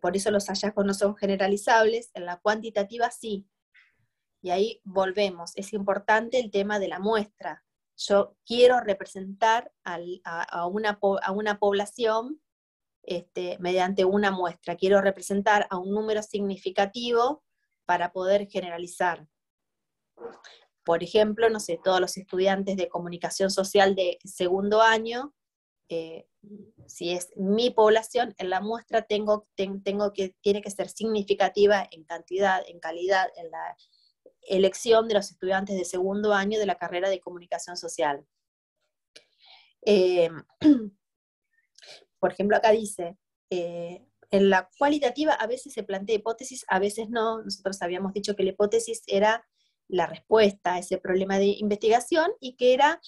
S2: por eso los hallazgos no son generalizables, en la cuantitativa sí. Y ahí volvemos, es importante el tema de la muestra. Yo quiero representar a una población mediante una muestra, quiero representar a un número significativo para poder generalizar. Por ejemplo, no sé, todos los estudiantes de comunicación social de segundo año, si es mi población, en la muestra tiene que ser significativa en cantidad, en calidad, en la elección de los estudiantes de segundo año de la carrera de comunicación social. Por ejemplo, acá dice, en la cualitativa a veces se plantea hipótesis, a veces no. Nosotros habíamos dicho que la hipótesis era la respuesta a ese problema de investigación y que era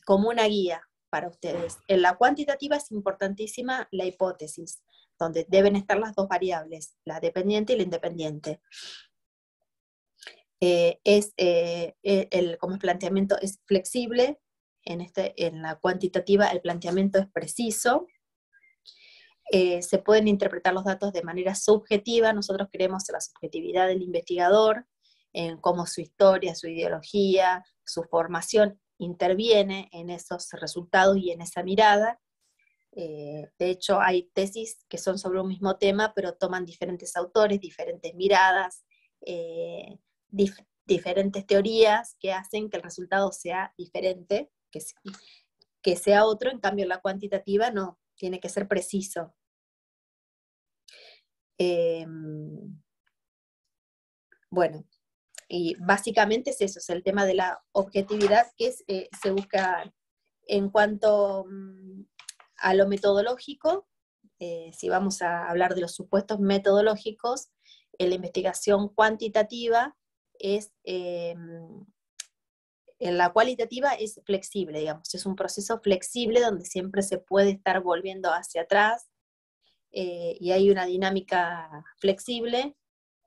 S2: como una guía para ustedes. En la cuantitativa es importantísima la hipótesis, donde deben estar las dos variables, la dependiente y la independiente. Como el planteamiento es flexible, en la cuantitativa el planteamiento es preciso, se pueden interpretar los datos de manera subjetiva. Nosotros creemos en la subjetividad del investigador, en cómo su historia, su ideología, su formación interviene en esos resultados y en esa mirada. De hecho, hay tesis que son sobre un mismo tema, pero toman diferentes autores, diferentes miradas, diferentes teorías que hacen que el resultado sea diferente, que sea otro. En cambio, la cuantitativa no, tiene que ser preciso. Bueno, y básicamente es eso, es el tema de la objetividad que se busca en cuanto a lo metodológico. Si vamos a hablar de los supuestos metodológicos, en la investigación cuantitativa en la cualitativa es flexible, digamos, es un proceso flexible donde siempre se puede estar volviendo hacia atrás, y hay una dinámica flexible,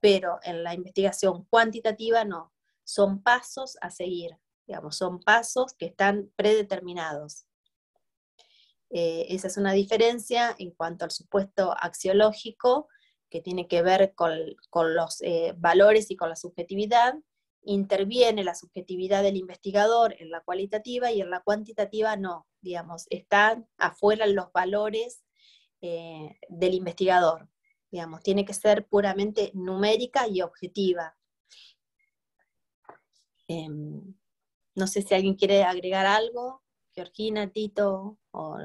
S2: pero en la investigación cuantitativa no, son pasos a seguir, digamos, son pasos que están predeterminados. Esa es una diferencia en cuanto al supuesto axiológico, que tiene que ver con los valores y con la subjetividad. Interviene la subjetividad del investigador en la cualitativa, y en la cuantitativa no, digamos, están afuera los valores del investigador, digamos, tiene que ser puramente numérica y objetiva. No sé si alguien quiere agregar algo, Georgina, Tito, o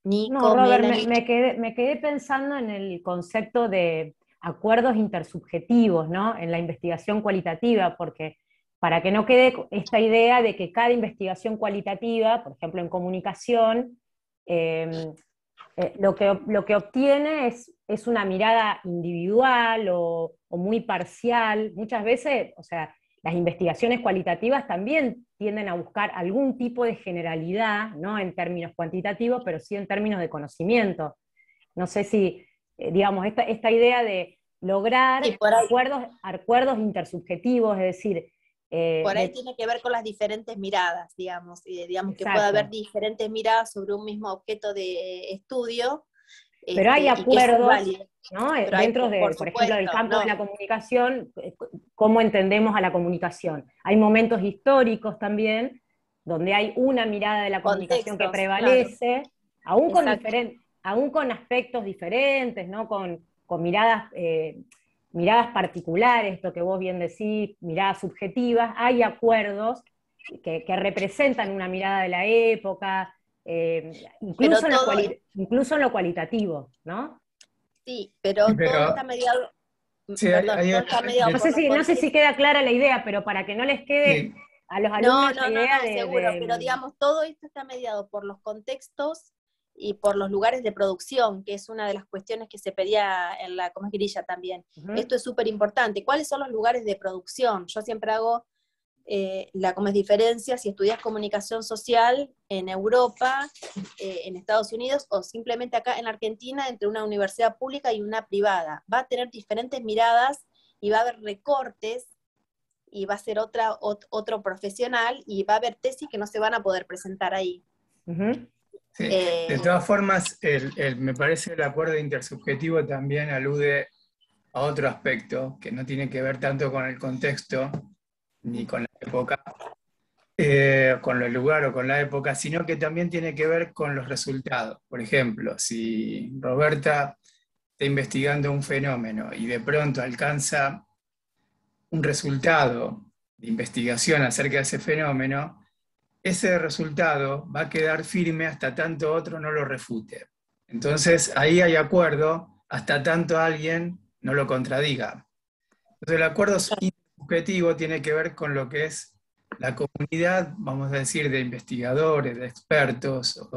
S2: Nico.
S4: No, Robert, me quedé pensando en el concepto de acuerdos intersubjetivos, ¿no? En la investigación cualitativa, porque para que no quede esta idea de que cada investigación cualitativa, por ejemplo en comunicación, lo que obtiene es una mirada individual o muy parcial. Muchas veces, o sea, las investigaciones cualitativas también tienden a buscar algún tipo de generalidad, no en términos cuantitativos, pero sí en términos de conocimiento. No sé si, digamos, esta idea de lograr acuerdos intersubjetivos, es decir...
S2: por ahí tiene que ver con las diferentes miradas, digamos, que pueda haber diferentes miradas sobre un mismo objeto de estudio.
S4: Pero hay acuerdos, ¿no?
S2: Pero
S4: dentro por ejemplo, del campo de la comunicación, cómo entendemos a la comunicación. Hay momentos históricos también, donde hay una mirada de la comunicación que prevalece, claro. aún con aspectos diferentes, ¿no? Con miradas particulares, esto que vos bien decís, miradas subjetivas. Hay acuerdos que representan una mirada de la época, incluso en lo cualitativo, ¿no?
S2: Sí, pero todo está mediado.
S1: Sí,
S4: no sé si queda clara la idea, pero para que no les quede a los alumnos la idea de...
S2: seguro, pero digamos, todo esto está mediado por los contextos y por los lugares de producción, que es una de las cuestiones que se pedía en la grilla también. Esto es súper importante. ¿Cuáles son los lugares de producción? Yo siempre hago la diferencia si estudias comunicación social en Europa, en Estados Unidos, o simplemente acá en Argentina, entre una universidad pública y una privada. Va a tener diferentes miradas y va a haber recortes, y va a ser otro profesional, y va a haber tesis que no se van a poder presentar ahí.
S1: Sí. De todas formas, me parece el acuerdo intersubjetivo también alude a otro aspecto que no tiene que ver tanto con el contexto ni con la época, con el lugar o con la época, sino que también tiene que ver con los resultados. Por ejemplo, si Roberta está investigando un fenómeno y de pronto alcanza un resultado de investigación acerca de ese fenómeno, ese resultado va a quedar firme hasta tanto otro no lo refute. Entonces ahí hay acuerdo hasta tanto alguien no lo contradiga. Entonces el acuerdo intersubjetivo tiene que ver con lo que es la comunidad, vamos a decir, de investigadores, de expertos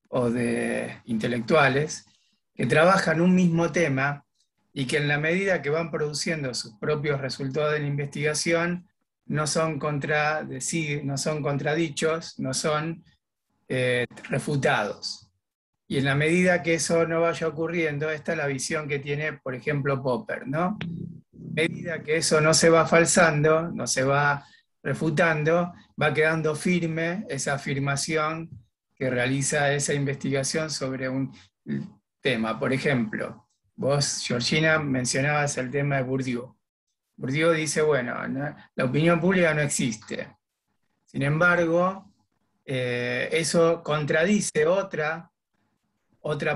S1: o de intelectuales que trabajan un mismo tema y que en la medida que van produciendo sus propios resultados de la investigación, no son no son contradichos, no son refutados. Y en la medida que eso no vaya ocurriendo, esta es la visión que tiene, por ejemplo, Popper, ¿no? A medida que eso no se va falsando, no se va refutando, va quedando firme esa afirmación que realiza esa investigación sobre un tema. Por ejemplo, vos, Georgina, mencionabas el tema de Bourdieu. Bourdieu dice, bueno, la opinión pública no existe. Sin embargo, eso contradice otra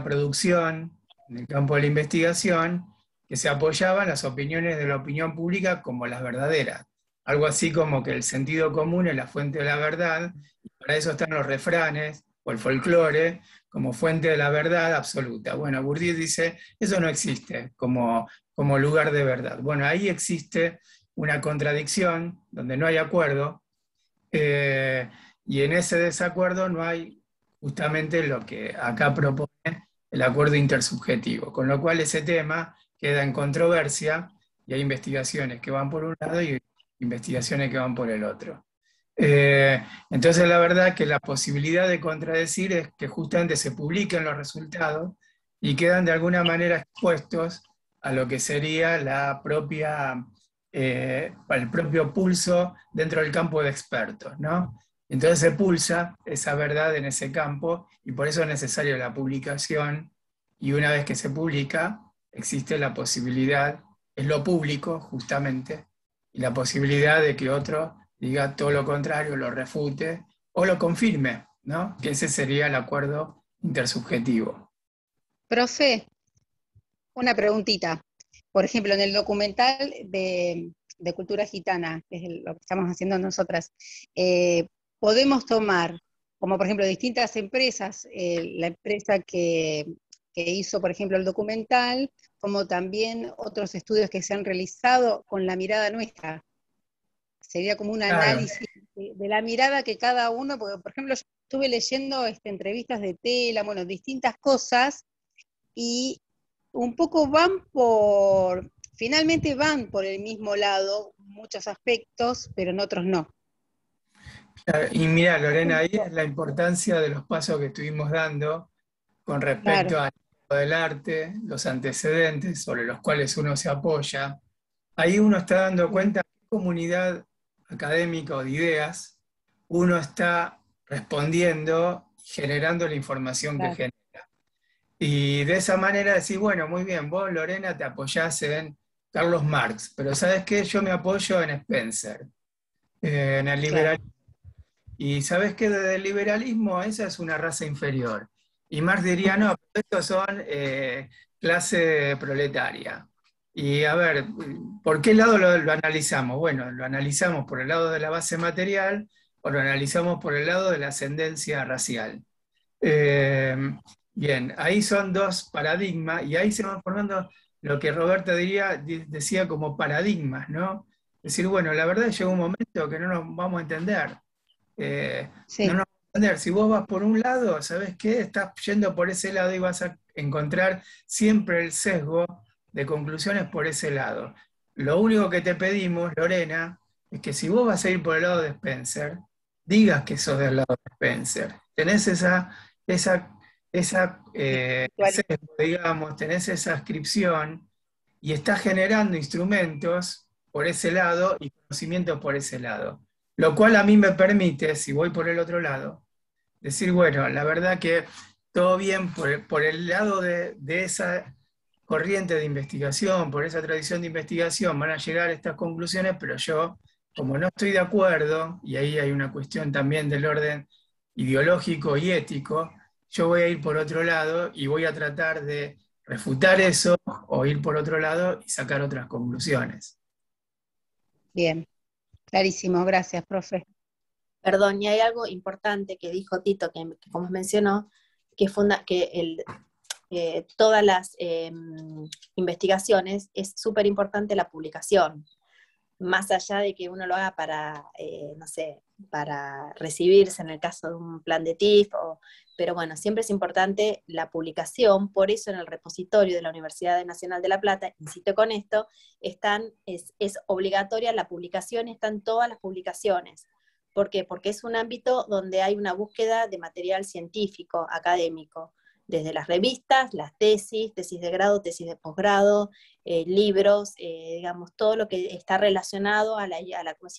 S1: producción en el campo de la investigación que se apoyaba en las opiniones de la opinión pública como las verdaderas. Algo así como que el sentido común es la fuente de la verdad, y para eso están los refranes o el folclore como fuente de la verdad absoluta. Bueno, Bourdieu dice, eso no existe como lugar de verdad. Bueno, ahí existe una contradicción donde no hay acuerdo, y en ese desacuerdo no hay justamente lo que acá propone el acuerdo intersubjetivo, con lo cual ese tema queda en controversia y hay investigaciones que van por un lado y investigaciones que van por el otro. Entonces la verdad que la posibilidad de contradecir es que justamente se publiquen los resultados y quedan de alguna manera expuestos a lo que sería el propio pulso dentro del campo de expertos, ¿no? Entonces se pulsa esa verdad en ese campo y por eso es necesaria la publicación, y una vez que se publica existe la posibilidad, es lo público justamente, y la posibilidad de que otro diga todo lo contrario, lo refute o lo confirme, ¿no? Que ese sería el acuerdo intersubjetivo.
S7: Profe, una preguntita. Por ejemplo, en el documental de Cultura Gitana, que es lo que estamos haciendo nosotras, podemos tomar, como por ejemplo distintas empresas, la empresa que hizo, por ejemplo, el documental, como también otros estudios que se han realizado con la mirada nuestra. Sería como un análisis de la mirada que cada uno, porque por ejemplo yo estuve leyendo entrevistas de Tela, bueno, distintas cosas, y un poco finalmente van por el mismo lado, muchos aspectos, pero en otros no.
S1: Y mira, Lorena, ahí es la importancia de los pasos que estuvimos dando con respecto al del arte, los antecedentes sobre los cuales uno se apoya. Ahí uno está dando cuenta qué comunidad académica o de ideas uno está respondiendo, generando la información que genera. Y de esa manera decís, bueno, muy bien, vos, Lorena, te apoyás en Carlos Marx, pero ¿sabes qué? Yo me apoyo en Spencer, en el liberalismo. Y ¿sabes qué? Desde el liberalismo esa es una raza inferior. Y Marx diría, no, estos son clase proletaria. Y a ver, ¿por qué lado lo analizamos? Bueno, lo analizamos por el lado de la base material o lo analizamos por el lado de la ascendencia racial. Bien, ahí son dos paradigmas y ahí se van formando lo que Roberta decía como paradigmas, ¿no? Es decir, bueno, la verdad llega un momento que no nos vamos a entender. No nos vamos a entender. Si vos vas por un lado, ¿sabés qué? Estás yendo por ese lado y vas a encontrar siempre el sesgo de conclusiones por ese lado. Lo único que te pedimos, Lorena, es que si vos vas a ir por el lado de Spencer, digas que sos del lado de Spencer. Tenés esa sesgo, digamos, tenés esa ascripción y estás generando instrumentos por ese lado y conocimientos por ese lado. Lo cual a mí me permite, si voy por el otro lado, decir, bueno, la verdad que todo bien por el lado de esa corriente de investigación, por esa tradición de investigación, van a llegar a estas conclusiones, pero yo, como no estoy de acuerdo, y ahí hay una cuestión también del orden ideológico y ético, yo voy a ir por otro lado y voy a tratar de refutar eso o ir por otro lado y sacar otras conclusiones.
S7: Bien, clarísimo, gracias, profe.
S2: Perdón, y hay algo importante que dijo Tito, que como mencionó, que todas las investigaciones es súper importante la publicación, más allá de que uno lo haga para, no sé, para recibirse en el caso de un plan de TIF, pero bueno, siempre es importante la publicación. Por eso en el repositorio de la Universidad Nacional de La Plata, insisto con esto, es obligatoria la publicación, están todas las publicaciones. ¿Por qué? Porque es un ámbito donde hay una búsqueda de material científico, académico, desde las revistas, las tesis de grado, tesis de posgrado, libros, digamos, todo lo que está relacionado a la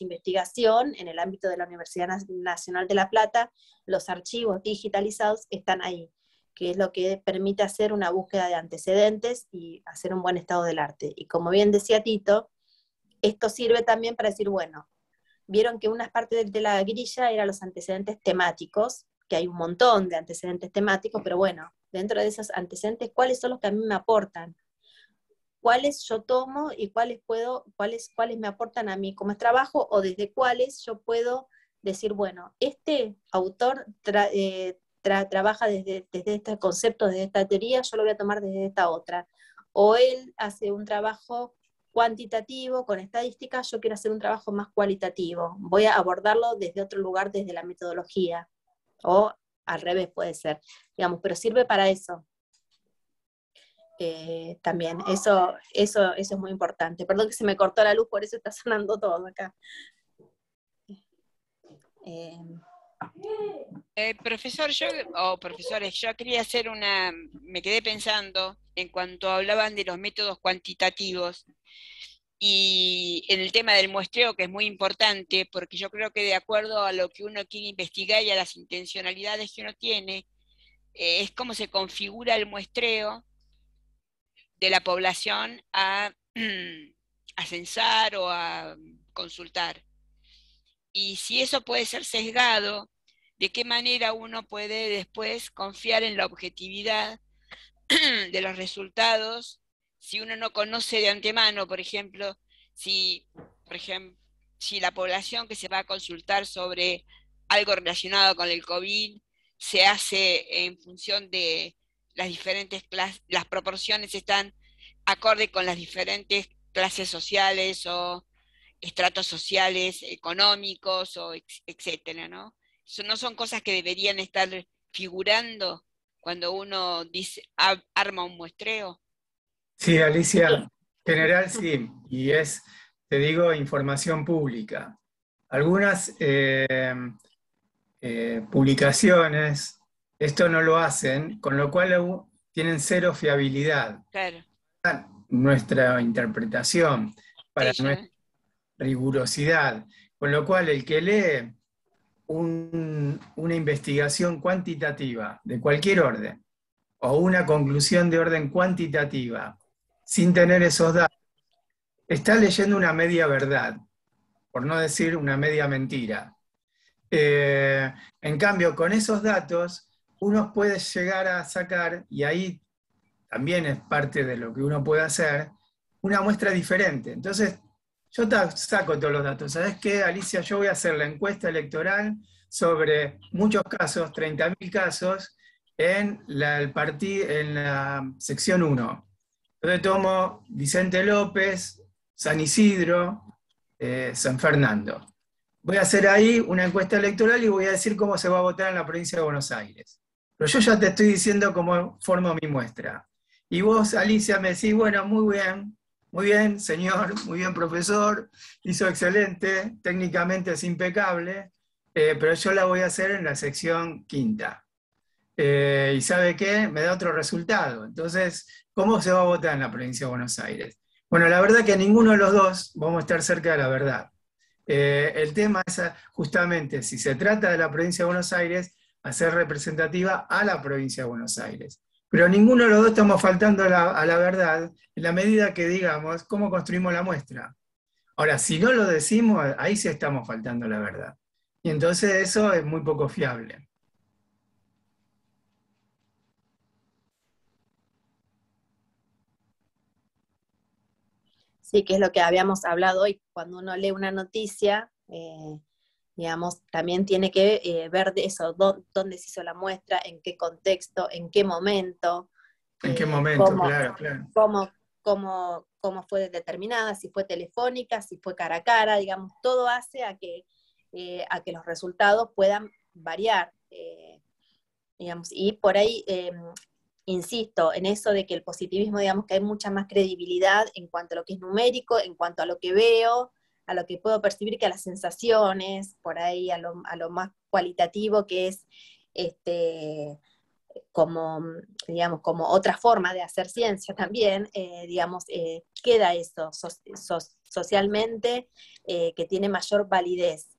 S2: investigación en el ámbito de la Universidad Nacional de La Plata. Los archivos digitalizados están ahí, que es lo que permite hacer una búsqueda de antecedentes y hacer un buen estado del arte. Y como bien decía Tito, esto sirve también para decir, bueno, vieron que una parte de la grilla eran los antecedentes temáticos, que hay un montón de antecedentes temáticos, pero bueno, dentro de esos antecedentes, ¿cuáles son los que a mí me aportan? ¿Cuáles yo tomo y cuáles me aportan a mí como trabajo, o desde cuáles yo puedo decir, bueno, este autor trabaja desde este concepto, desde esta teoría, yo lo voy a tomar desde esta otra. O él hace un trabajo cuantitativo, con estadísticas, yo quiero hacer un trabajo más cualitativo. Voy a abordarlo desde otro lugar, desde la metodología. O al revés puede ser, digamos, pero sirve para eso. También, eso es muy importante. Perdón que se me cortó la luz, por eso está sonando todo acá.
S8: Profesores, yo quería hacer me quedé pensando en cuanto hablaban de los métodos cuantitativos y en el tema del muestreo, que es muy importante, porque yo creo que de acuerdo a lo que uno quiere investigar y a las intencionalidades que uno tiene, es como se configura el muestreo de la población a censar o a consultar. Y si eso puede ser sesgado, ¿de qué manera uno puede después confiar en la objetividad de los resultados si uno no conoce de antemano, por ejemplo, si la población que se va a consultar sobre algo relacionado con el COVID se hace en función de las diferentes clases, las proporciones están acorde con las diferentes clases sociales o estratos sociales, económicos, o etcétera, ¿no? Eso no son cosas que deberían estar figurando cuando uno arma un muestreo.
S1: Sí, Alicia, en general sí, y es, te digo, información pública. Algunas publicaciones esto no lo hacen, con lo cual tienen cero fiabilidad.
S8: Claro.
S1: Nuestra interpretación, para nuestra rigurosidad, con lo cual el que lee una investigación cuantitativa de cualquier orden, o una conclusión de orden cuantitativa, sin tener esos datos, está leyendo una media verdad, por no decir una media mentira. En cambio, con esos datos, uno puede llegar a sacar, y ahí también es parte de lo que uno puede hacer, una muestra diferente. Entonces, yo saco todos los datos. ¿Sabes qué, Alicia? Yo voy a hacer la encuesta electoral sobre muchos casos, 30.000 casos, en la sección 1. Entonces tomo Vicente López, San Isidro, San Fernando. Voy a hacer ahí una encuesta electoral y voy a decir cómo se va a votar en la provincia de Buenos Aires. Pero yo ya te estoy diciendo cómo formo mi muestra. Y vos, Alicia, me decís, bueno, muy bien, señor, muy bien, profesor, hizo excelente, técnicamente es impecable, pero yo la voy a hacer en la sección 5. Y ¿sabe qué? Me da otro resultado. Entonces, ¿cómo se va a votar en la provincia de Buenos Aires? Bueno, la verdad que ninguno de los dos vamos a estar cerca de la verdad. El tema es justamente, si se trata de la provincia de Buenos Aires, a ser representativa a la provincia de Buenos Aires. Pero ninguno de los dos estamos faltando a la verdad en la medida que digamos cómo construimos la muestra. Ahora, si no lo decimos, ahí sí estamos faltando a la verdad. Y entonces eso es muy poco fiable.
S2: Sí, que es lo que habíamos hablado hoy, cuando uno lee una noticia, digamos, también tiene que ver de eso, dónde se hizo la muestra, en qué contexto, en qué momento.
S1: ¿En qué momento? Claro, claro.
S2: Cómo fue determinada, si fue telefónica, si fue cara a cara, digamos, todo hace a que los resultados puedan variar, digamos, y por ahí insisto en eso de que el positivismo, digamos que hay mucha más credibilidad en cuanto a lo que es numérico, en cuanto a lo que veo, a lo que puedo percibir, que a las sensaciones, por ahí a lo más cualitativo, que es como, digamos, como otra forma de hacer ciencia también, digamos, queda eso socialmente, que tiene mayor validez.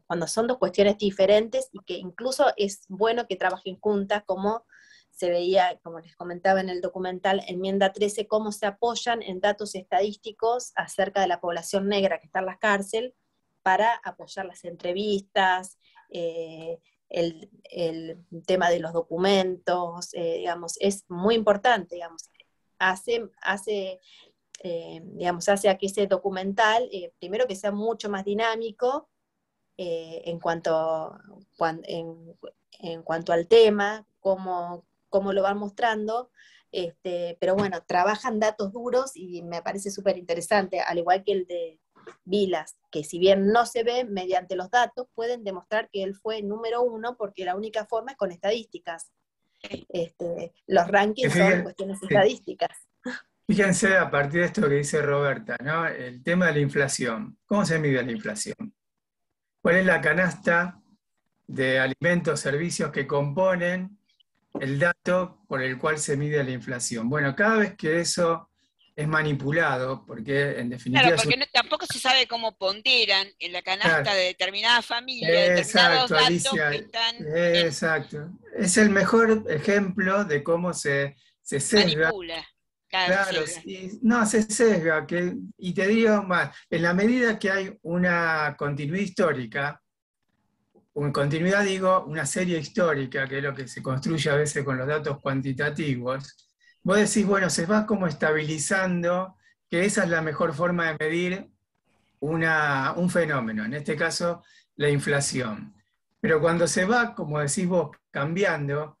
S2: Cuando son dos cuestiones diferentes y que incluso es bueno que trabajen juntas, como se veía, como les comentaba en el documental Enmienda 13, cómo se apoyan en datos estadísticos acerca de la población negra que está en la cárcel para apoyar las entrevistas, el tema de los documentos, digamos, es muy importante, digamos, hace a que ese documental, primero que sea mucho más dinámico en cuanto al tema, cómo lo van mostrando, pero bueno, trabajan datos duros y me parece súper interesante, al igual que el de Vilas, que si bien no se ve mediante los datos, pueden demostrar que él fue número 1 porque la única forma es con estadísticas. Los rankings son cuestiones estadísticas.
S1: Fíjense a partir de esto que dice Roberta, ¿no? El tema de la inflación. ¿Cómo se mide la inflación? ¿Cuál es la canasta de alimentos, servicios que componen el dato por el cual se mide la inflación? Bueno, cada vez que eso es manipulado, porque en definitiva...
S8: Claro, porque tampoco se sabe cómo ponderan en la canasta de determinada familia,
S1: exacto,
S8: determinados datos
S1: Alicia,
S8: que están...
S1: Exacto. Es el mejor ejemplo de cómo se sesga.
S8: Manipula.
S1: Claro, no, se sesga. Y te digo más, en la medida que hay una continuidad histórica, continuidad digo, una serie histórica, que es lo que se construye a veces con los datos cuantitativos, vos decís, bueno, se va como estabilizando, que esa es la mejor forma de medir un fenómeno, en este caso la inflación. Pero cuando se va, como decís vos, cambiando,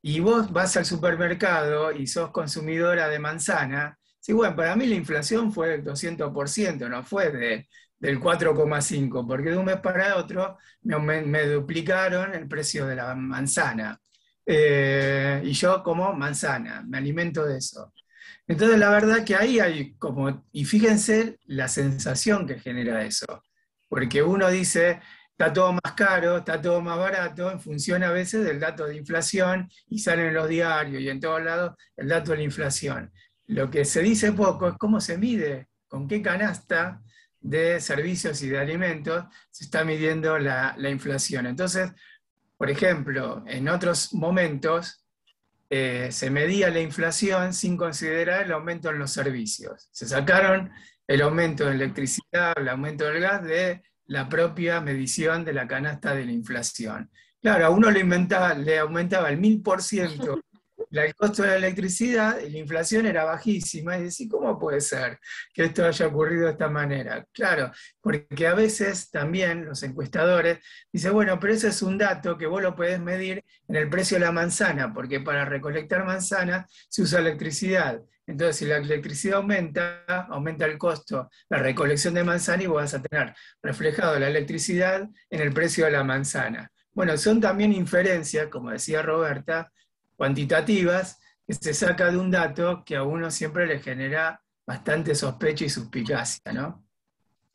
S1: y vos vas al supermercado y sos consumidora de manzana, sí, bueno, para mí la inflación fue del 200%, no fue del 4,5%, porque de un mes para otro me duplicaron el precio de la manzana. Y yo como manzana, me alimento de eso. Entonces la verdad que ahí hay como, y fíjense la sensación que genera eso, porque uno dice, está todo más caro, está todo más barato, en función a veces del dato de inflación, y salen en los diarios y en todos lados el dato de la inflación. Lo que se dice poco es cómo se mide, con qué canasta de servicios y de alimentos se está midiendo la inflación. Entonces, por ejemplo, en otros momentos se medía la inflación sin considerar el aumento en los servicios. Se sacaron el aumento de electricidad, el aumento del gas de la propia medición de la canasta de la inflación. Claro, a uno le aumentaba el 1000% el costo de la electricidad y la inflación era bajísima. Y decís, ¿cómo puede ser que esto haya ocurrido de esta manera? Claro, porque a veces también los encuestadores dicen, bueno, pero ese es un dato que vos lo podés medir en el precio de la manzana, porque para recolectar manzanas se usa electricidad. Entonces, si la electricidad aumenta el costo, la recolección de manzana, y vos vas a tener reflejado la electricidad en el precio de la manzana. Bueno, son también inferencias, como decía Roberta, cuantitativas, que se saca de un dato que a uno siempre le genera bastante sospecha y suspicacia, ¿no?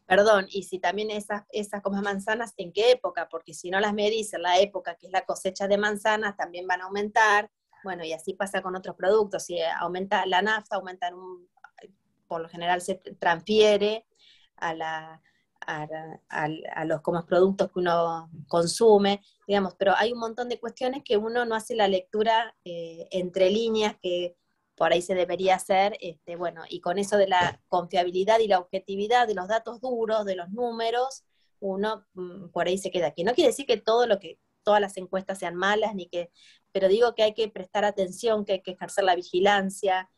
S2: Perdón, y si también esas como manzanas, ¿en qué época? Porque si no las medís en la época que es la cosecha de manzanas, también van a aumentar. Bueno, y así pasa con otros productos. Si aumenta la nafta, por lo general se transfiere a a los como productos que uno consume, digamos, pero hay un montón de cuestiones que uno no hace la lectura entre líneas, que por ahí se debería hacer, bueno, y con eso de la confiabilidad y la objetividad de los datos duros, de los números, uno por ahí se queda aquí. No quiere decir que todas las encuestas sean malas, pero digo que hay que prestar atención, que hay que ejercer la vigilancia,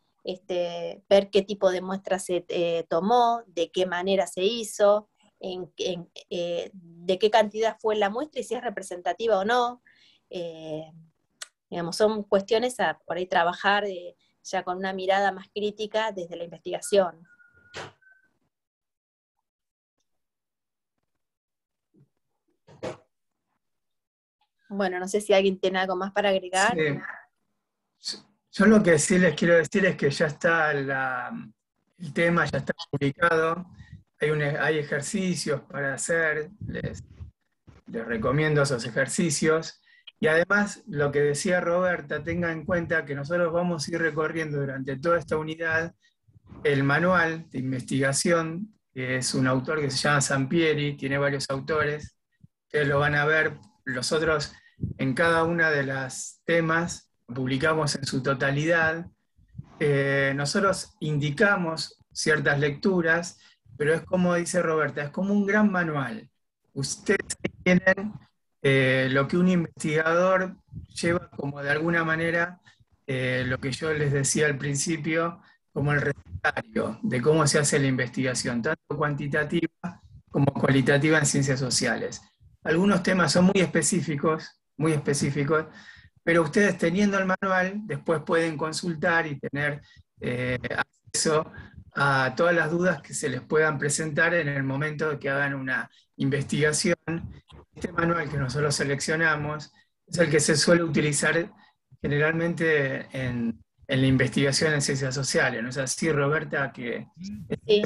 S2: ver qué tipo de muestra se tomó, de qué manera se hizo, de qué cantidad fue la muestra y si es representativa o no. Digamos, son cuestiones a por ahí trabajar ya con una mirada más crítica desde la investigación. Bueno, no sé si alguien tiene algo más para agregar.
S1: Sí. Yo lo que sí les quiero decir es que ya está el tema, ya está publicado, hay ejercicios para hacer, les recomiendo esos ejercicios, y además lo que decía Roberta, tenga en cuenta que nosotros vamos a ir recorriendo durante toda esta unidad el manual de investigación, que es un autor que se llama Sampieri, tiene varios autores, ustedes lo van a ver, nosotros en cada una de las temas publicamos en su totalidad, nosotros indicamos ciertas lecturas, pero es como dice Roberta, es como un gran manual. Ustedes tienen lo que un investigador lleva como de alguna manera, lo que yo les decía al principio, como el recetario de cómo se hace la investigación, tanto cuantitativa como cualitativa en ciencias sociales. Algunos temas son muy específicos, pero ustedes teniendo el manual, después pueden consultar y tener acceso a todas las dudas que se les puedan presentar en el momento de que hagan una investigación. Este manual que nosotros seleccionamos es el que se suele utilizar generalmente en la investigación en ciencias sociales. ¿No es así, Roberta?
S2: Sí,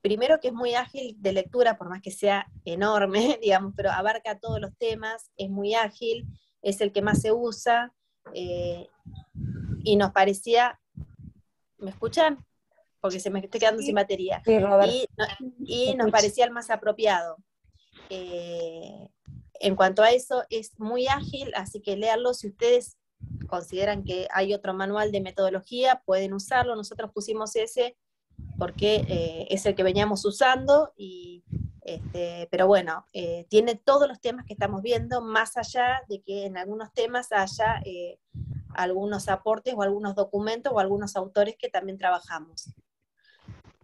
S2: primero que es muy ágil de lectura, por más que sea enorme, digamos, pero abarca todos los temas, es muy ágil, es el que más se usa, y nos parecía, ¿me escuchan? Porque se me está quedando sin batería.
S4: Sí, Roberta.
S2: Y nos parecía el más apropiado. En cuanto a eso, es muy ágil, así que léanlo. Si ustedes consideran que hay otro manual de metodología, pueden usarlo. Nosotros pusimos ese porque es el que veníamos usando, pero bueno, tiene todos los temas que estamos viendo, más allá de que en algunos temas haya algunos aportes o algunos documentos o algunos autores que también trabajamos.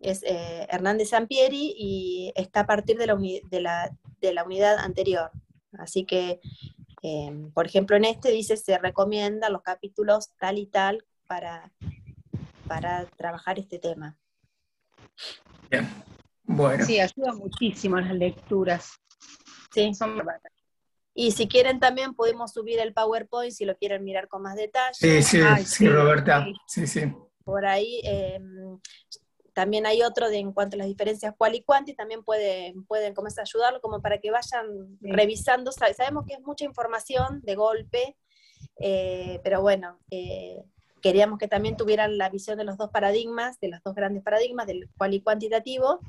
S2: Es Hernández Sampieri y está a partir de la unidad anterior. Así que, por ejemplo, en dice, se recomiendan los capítulos tal y tal para trabajar este tema.
S1: Bien, bueno.
S6: Sí, ayuda muchísimo las lecturas.
S2: Sí.
S6: Son bárbaras.
S2: Y si quieren también podemos subir el PowerPoint si lo quieren mirar con más detalle.
S1: Sí, Roberta. Sí.
S2: Por ahí también hay otro en cuanto a las diferencias cual y cuanti, también pueden comenzar a ayudarlo como para que vayan revisando. Sabemos que es mucha información de golpe, pero bueno, queríamos que también tuvieran la visión de los dos paradigmas, de los dos grandes paradigmas, del cual y cuantitativo,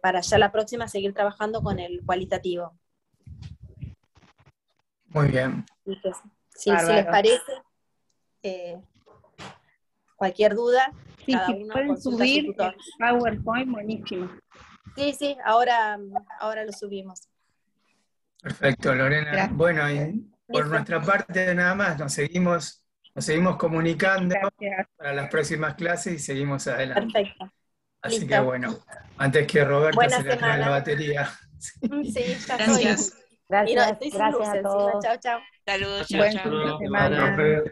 S2: para ya la próxima seguir trabajando con el cualitativo.
S1: Muy bien.
S2: Si les parece, cualquier duda, cada uno
S6: pueden subir el PowerPoint, buenísimo.
S2: Sí, ahora lo subimos.
S1: Perfecto, Lorena.
S2: Gracias.
S1: Bueno, y por nuestra parte nada más, nos seguimos comunicando. Gracias. Para las próximas clases y seguimos adelante.
S2: Perfecto.
S1: Así
S2: Listo.
S1: que bueno, antes que Roberta
S2: Buena
S1: se le acabe la batería.
S2: Sí, ya
S7: Gracias.
S2: estoy.
S4: Gracias a todos.
S2: Chao.
S8: Saludos,
S6: Buen
S8: chao.
S6: fin de semana.